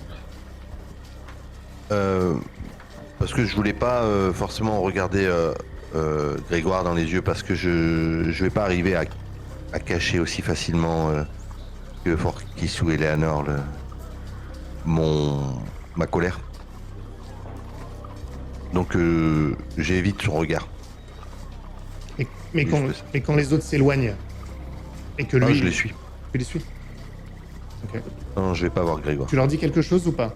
Parce que je voulais pas forcément regarder Grégoire dans les yeux parce que je vais pas arriver à cacher aussi facilement que Forkis ou Eleanor ma colère. Donc j'évite son regard. Mais Oui, quand, je fais ça. mais quand les autres s'éloignent et que Ah, lui... je les suis. Tu les suis? Ok. Non, je vais pas voir Grégoire. Tu leur dis quelque chose ou pas?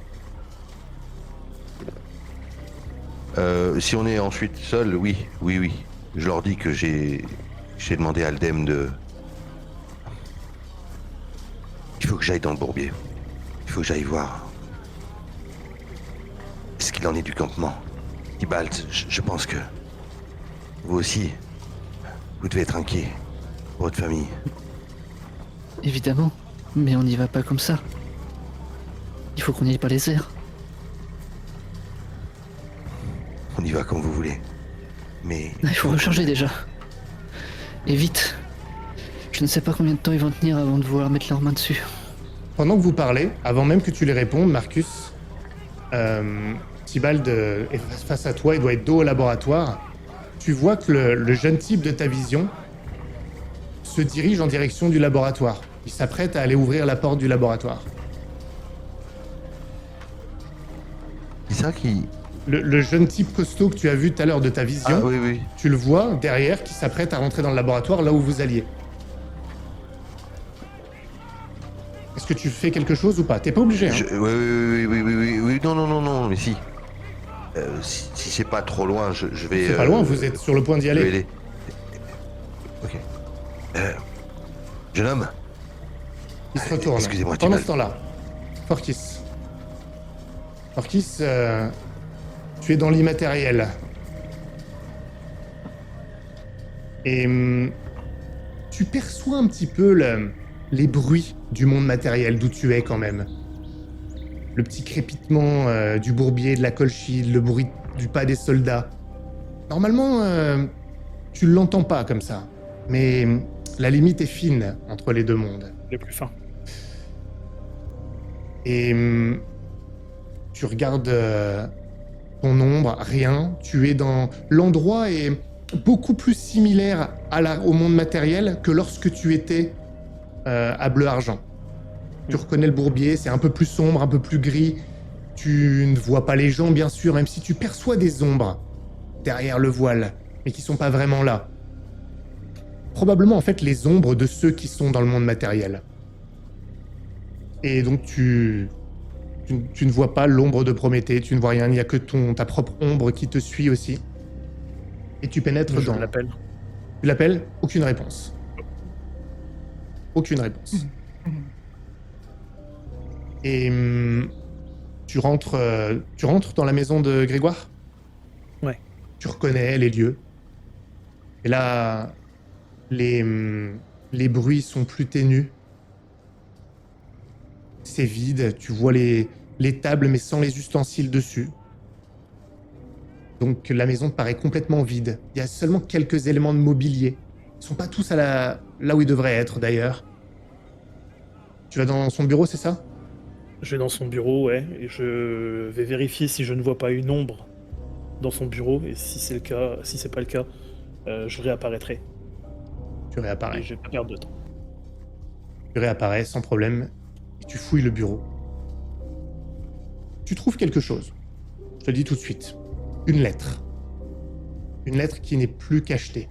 Si on est ensuite seul, oui. Je leur dis que j'ai demandé à Aldem de... Il faut que j'aille dans le bourbier. Il faut que j'aille voir ce qu'il en est du campement. Tibalt, je pense que vous aussi, vous devez être inquiet pour votre famille. Évidemment, mais on n'y va pas comme ça. Il faut qu'on y aille par les airs. On y va comme vous voulez. Mais Il faut recharger déjà. Et vite. Je ne sais pas combien de temps ils vont tenir avant de vouloir mettre leurs mains dessus. Pendant que vous parlez, avant même que tu les répondes, Marcus, Tibald est face à toi, il doit être dos au laboratoire. Tu vois que le jeune type de ta vision se dirige en direction du laboratoire. Il s'apprête à aller ouvrir la porte du laboratoire. c'est ça qui... Le jeune type costaud que tu as vu tout à l'heure de ta vision, Ah oui. tu le vois derrière qui s'apprête à rentrer dans le laboratoire là où vous alliez. Est-ce que tu fais quelque chose ou pas? T'es pas obligé, hein. Oui, non, mais si. Si c'est pas trop loin, je vais... C'est pas loin, vous êtes sur le point d'y je vais aller. aller. Ok. Jeune homme, Il se retourne. Excusez-moi, Pendant Tibalt. ce temps-là, Forkis. Forkis, tu es dans l'immatériel. Et tu perçois un petit peu les bruits du monde matériel d'où tu es quand même. Le petit crépitement du bourbier, de la colchide, le bruit du pas des soldats. Normalement, tu l'entends pas comme ça. Mais la limite est fine entre les deux mondes. Les plus fins. Et tu regardes ton ombre, rien. Tu es dans... L'endroit est beaucoup plus similaire au monde matériel que lorsque tu étais à Bleu-Argent. Tu reconnais le bourbier, c'est un peu plus sombre, un peu plus gris. Tu ne vois pas les gens, bien sûr, même si tu perçois des ombres derrière le voile, mais qui sont pas vraiment là. Probablement, en fait, les ombres de ceux qui sont dans le monde matériel. Et donc, tu ne vois pas l'ombre de Prométhée, tu ne vois rien, il n'y a que ta propre ombre qui te suit aussi. Et tu pénètres Je dans... l'appelle. Tu l'appelles? Aucune réponse. Aucune réponse. Et tu rentres dans la maison de Grégoire? Ouais. Tu reconnais les lieux. Et là, les bruits sont plus ténus. C'est vide, tu vois les tables mais sans les ustensiles dessus. Donc la maison te paraît complètement vide. Il y a seulement quelques éléments de mobilier. Ils sont pas tous là où ils devraient être d'ailleurs. Tu vas dans son bureau, c'est ça? Je vais dans son bureau, ouais, et je vais vérifier si je ne vois pas une ombre dans son bureau, et si c'est le cas, si c'est pas le cas, je réapparaîtrai. Tu réapparais. Et je vais pas perdre de temps. Tu réapparais sans problème et tu fouilles le bureau. Tu trouves quelque chose. Je te le dis tout de suite. Une lettre. Une lettre qui n'est plus cachetée.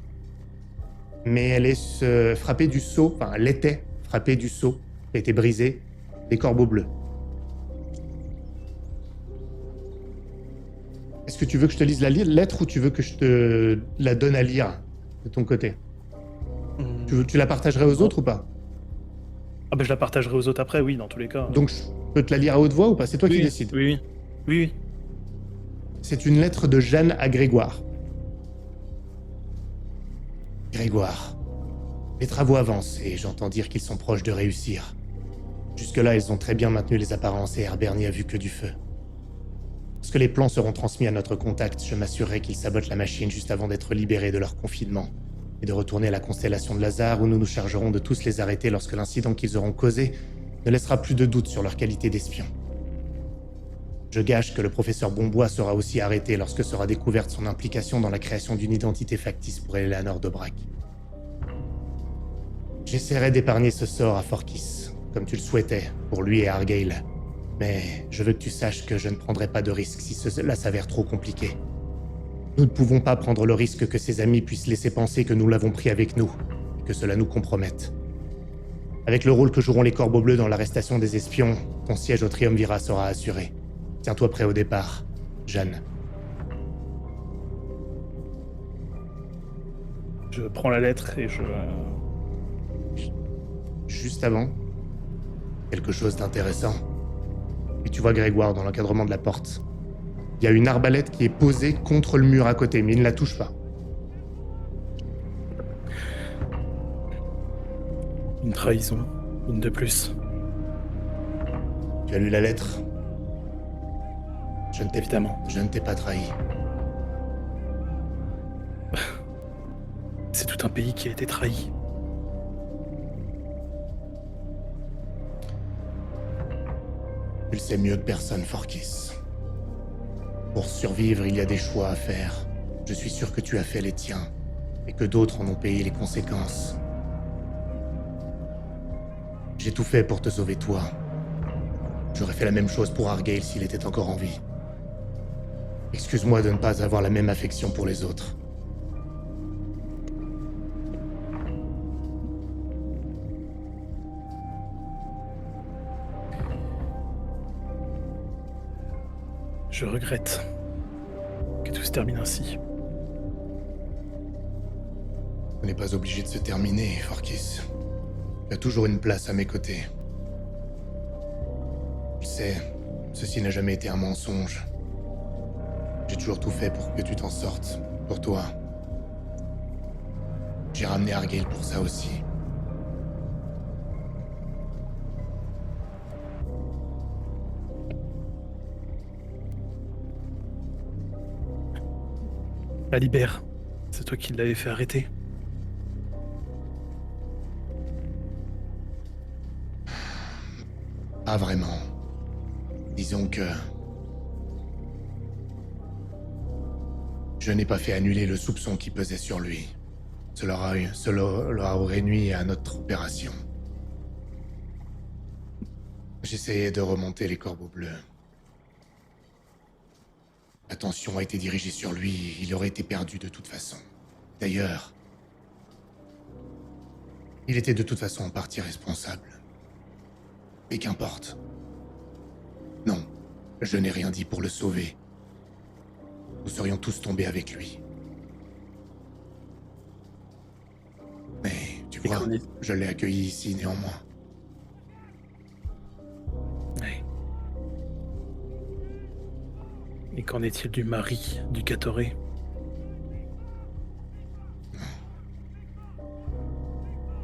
Mais elle est frappée du sceau, enfin elle était frappée du sceau qui a été brisé des corbeaux bleus. Est-ce que tu veux que je te lise la lettre ou tu veux que je te la donne à lire de ton côté? Tu la partagerais aux autres ou pas? Ah ben je la partagerai aux autres après, oui, dans tous les cas. Donc je peux te la lire à haute voix ou pas? C'est toi qui décides. Oui, oui. Oui. C'est une lettre de Jeanne à Grégoire. Grégoire, les travaux avancent et j'entends dire qu'ils sont proches de réussir. Jusque-là, ils ont très bien maintenu les apparences et Herbert n'y a vu que du feu. Lorsque les plans seront transmis à notre contact, je m'assurerai qu'ils sabotent la machine juste avant d'être libérés de leur confinement et de retourner à la constellation de Lazare où nous nous chargerons de tous les arrêter lorsque l'incident qu'ils auront causé ne laissera plus de doute sur leur qualité d'espion. Je gage que le professeur Bombois sera aussi arrêté lorsque sera découverte son implication dans la création d'une identité factice pour Eleanor de Brac. J'essaierai d'épargner ce sort à Forkis, comme tu le souhaitais, pour lui et Argyle. Mais je veux que tu saches que je ne prendrai pas de risque si cela s'avère trop compliqué. Nous ne pouvons pas prendre le risque que ses amis puissent laisser penser que nous l'avons pris avec nous, et que cela nous compromette. Avec le rôle que joueront les Corbeaux Bleus dans l'arrestation des espions, ton siège au Triumvirat sera assuré. Tiens-toi prêt au départ, Jeanne. Je prends la lettre et je... Juste avant, quelque chose d'intéressant. Et tu vois Grégoire dans l'encadrement de la porte. Il y a une arbalète qui est posée contre le mur à côté, mais il ne la touche pas. Une trahison, une de plus. Tu as lu la lettre? Évidemment. Je ne t'ai pas trahi. C'est tout un pays qui a été trahi. Tu le sais mieux que personne, Forkis. Pour survivre, il y a des choix à faire. Je suis sûr que tu as fait les tiens, et que d'autres en ont payé les conséquences. J'ai tout fait pour te sauver toi. J'aurais fait la même chose pour Argyle s'il était encore en vie. Excuse-moi de ne pas avoir la même affection pour les autres. Je regrette que tout se termine ainsi. On n'est pas obligé de se terminer, Forkis. Tu as toujours une place à mes côtés. Tu sais, ceci n'a jamais été un mensonge. J'ai toujours tout fait pour que tu t'en sortes, pour toi. J'ai ramené Argyle pour ça aussi. La libère. C'est toi qui l'avais fait arrêter. Pas vraiment. Disons que... je n'ai pas fait annuler le soupçon qui pesait sur lui. Cela aurait nui à notre opération. J'essayais de remonter les corbeaux bleus. L'attention a été dirigée sur lui, il aurait été perdu de toute façon. D'ailleurs, il était de toute façon en partie responsable. Mais qu'importe. Non, je n'ai rien dit pour le sauver. Nous serions tous tombés avec lui. Mais, tu Et vois, qu'en est- je l'ai accueilli ici néanmoins. Ouais. Et qu'en est-il du mari du Catoré?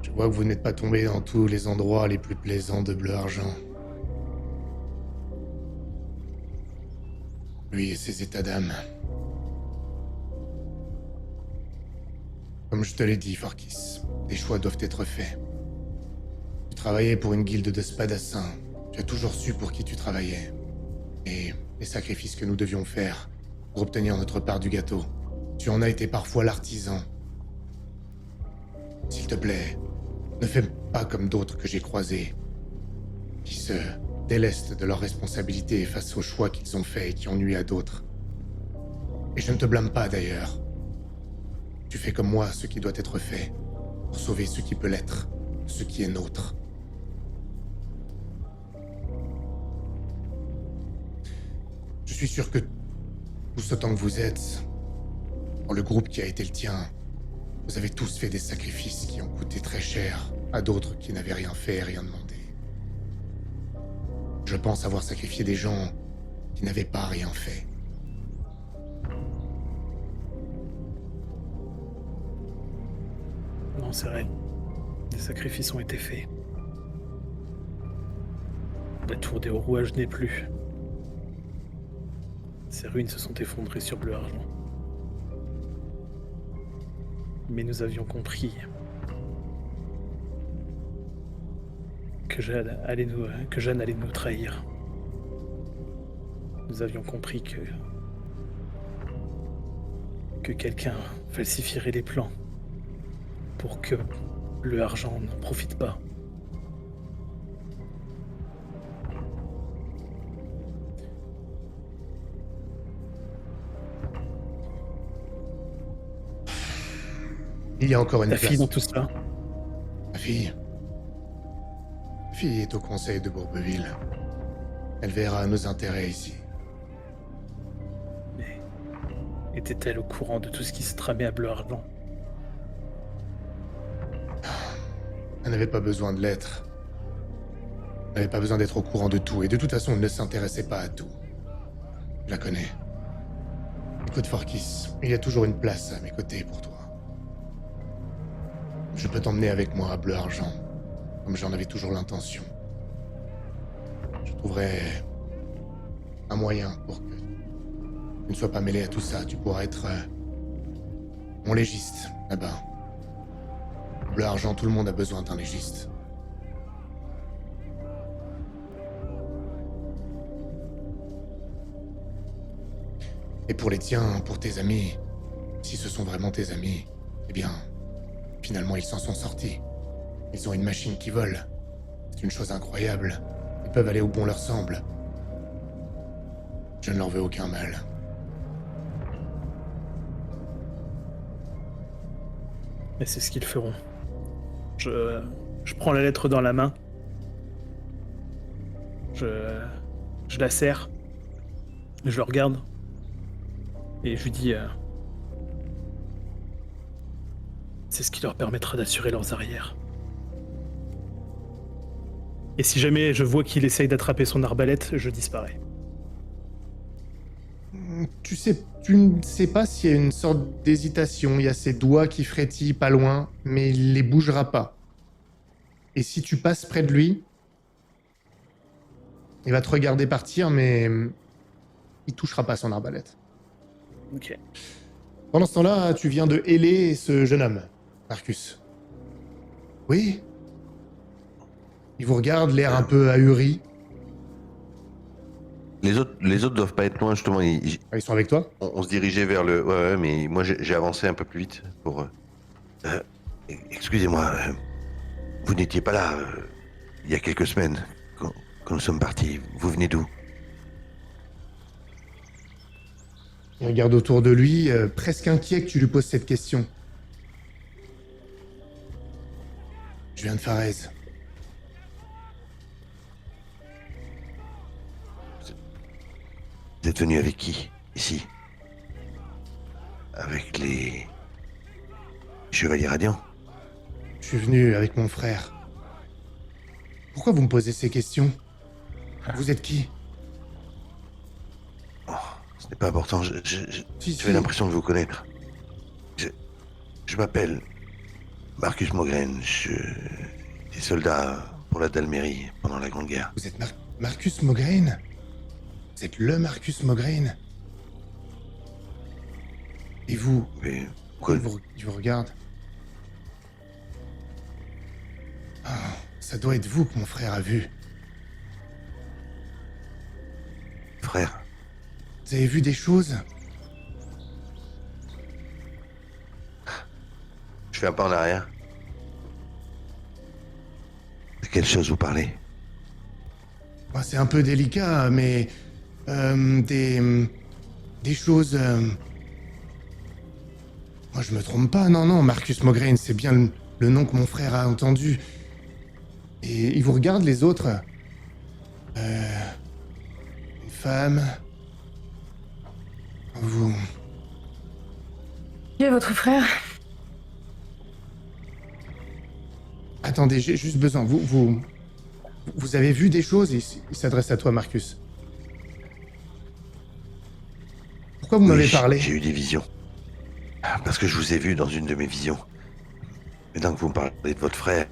Je vois que vous n'êtes pas tombé dans tous les endroits les plus plaisants de Bleu Argent. Lui et ses états d'âme. Comme je te l'ai dit, Farkis, des choix doivent être faits. Tu travaillais pour une guilde de spadassins. Tu as toujours su pour qui tu travaillais. Et les sacrifices que nous devions faire pour obtenir notre part du gâteau. Tu en as été parfois l'artisan. S'il te plaît, ne fais pas comme d'autres que j'ai croisés, qui se délestent de leurs responsabilités face aux choix qu'ils ont faits et qui ont nui à d'autres. Et je ne te blâme pas d'ailleurs. Tu fais comme moi ce qui doit être fait, pour sauver ce qui peut l'être, ce qui est nôtre. Je suis sûr que tous autant que vous êtes, dans le groupe qui a été le tien, vous avez tous fait des sacrifices qui ont coûté très cher à d'autres qui n'avaient rien fait et rien demandé. Je pense avoir sacrifié des gens qui n'avaient pas rien fait. Non, c'est vrai. Des sacrifices ont été faits. La tour des hauts rouages n'est plus. Ces ruines se sont effondrées sur Bleu Argent. Mais nous avions compris que Jeanne allait nous trahir. Nous avions compris que quelqu'un falsifierait les plans pour que le argent n'en profite pas. Il y a encore une Ta place. fille dans tout cela, Ma fille. Ma fille est au conseil de Bourbeville. Elle verra nos intérêts ici. mais était-elle au courant de tout ce qui se tramait à Bleu Argent? Elle n'avait pas besoin de l'être. Elle n'avait pas besoin d'être au courant de tout, et de toute façon, elle ne s'intéressait pas à tout. Je la connais. Écoute, Farkis, il y a toujours une place à mes côtés pour toi. Je peux t'emmener avec moi à Bleu Argent, comme j'en avais toujours l'intention. Je trouverai un moyen pour que tu ne sois pas mêlé à tout ça. Tu pourras être mon légiste, là-bas. Bleu Argent, tout le monde a besoin d'un légiste. Et pour les tiens, pour tes amis, si ce sont vraiment tes amis, eh bien, finalement, ils s'en sont sortis. Ils ont une machine qui vole. C'est une chose incroyable. Ils peuvent aller où bon leur semble. Je ne leur veux aucun mal. Et c'est ce qu'ils feront. Je prends la lettre dans la main. Je la serre. Je le regarde. Et je lui dis... c'est ce qui leur permettra d'assurer leurs arrières. Et si jamais je vois qu'il essaye d'attraper son arbalète, je disparais. Tu ne sais pas s'il y a une sorte d'hésitation. Il y a ses doigts qui frétillent pas loin, mais il les bougera pas. Et si tu passes près de lui, il va te regarder partir, mais il touchera pas son arbalète. Ok. Pendant ce temps-là, tu viens de héler ce jeune homme, Marcus. Oui? Il vous regarde, l'air un peu ahuri. Les autres doivent pas être loin, justement. Ah, ils sont avec toi? On se dirigeait vers le... Ouais, mais moi, j'ai avancé un peu plus vite pour... excusez-moi, vous n'étiez pas là il y a quelques semaines, quand nous sommes partis. Vous venez d'où? Il regarde autour de lui, presque inquiet que tu lui poses cette question. Je viens de Farez. Vous êtes venu avec qui, ici? Avec les... Chevaliers Radiants? Je suis venu avec mon frère. Pourquoi vous me posez ces questions? Vous êtes qui? Ce n'est pas important, Si, j'avais l'impression de vous connaître. Je m'appelle Marcus Mogren, je suis soldat pour la Dalmérie pendant la Grande Guerre. Vous êtes Marcus Mograine? Vous êtes le Marcus Mograine? Et vous? Mais Il vous regarde. Ah, ça doit être vous que mon frère a vu. frère, Vous avez vu des choses? je fais un pas en arrière. De quelle chose vous parlez? Bah, c'est un peu délicat, mais... des choses... Moi, je me trompe pas, non, Marcus Mograine, c'est bien le nom que mon frère a entendu. Et il vous regarde, les autres. Une femme... Vous... Qui est votre frère? Attendez, j'ai juste besoin. Vous avez vu des choses? Il s'adresse à toi, Marcus. Pourquoi vous m'avez parlé? J'ai eu des visions. Parce que je vous ai vu dans une de mes visions. Et donc vous me parlez de votre frère.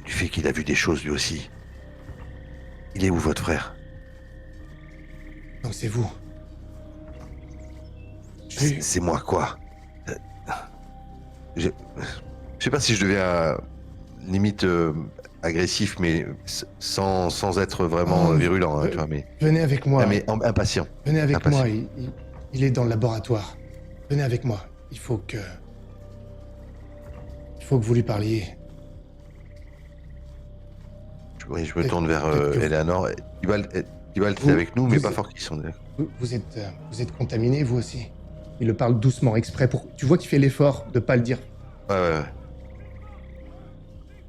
Du fait qu'il a vu des choses lui aussi. Il est où votre frère? Donc c'est vous. Je- C'est moi quoi? Je sais pas si je deviens limite agressif, mais sans être vraiment Oh, virulent, hein, tu vois, mais, Venez avec moi. mais impatient. Venez avec impatient. moi. Il est dans le laboratoire. Venez avec moi. Il faut que vous lui parliez. Oui, je me tourne vers peut-être que- Eleanor. Tibalt est Vous- avec nous, mais vous- pas fort qu'ils sont d'accord. Vous êtes contaminé, vous aussi. Il le parle doucement, exprès pour. Tu vois qu'il fait l'effort de pas le dire. Ouais.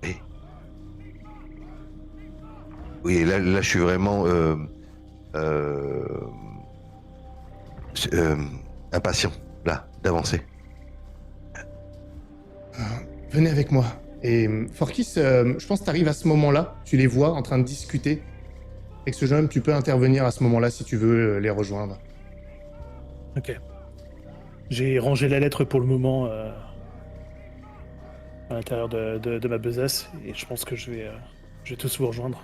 Et... Oui, et là, je suis vraiment impatient, là, d'avancer. Venez avec moi. Et Forkis, je pense que t'arrives à ce moment-là. Tu les vois en train de discuter. Avec ce jeune homme, tu peux intervenir à ce moment-là si tu veux les rejoindre. Ok. J'ai rangé la lettre pour le moment à l'intérieur de ma besace et je pense que je vais tous vous rejoindre.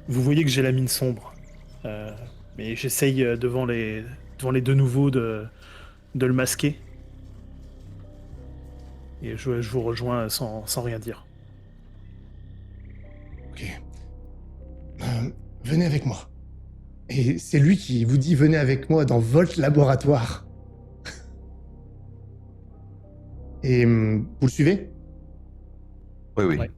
Vous voyez que j'ai la mine sombre, mais j'essaye devant les deux nouveaux de le masquer. Et je vous rejoins sans rien dire. Ok. Venez avec moi. Et c'est lui qui vous dit venez avec moi dans votre laboratoire. Et vous le suivez? Oui. Ouais.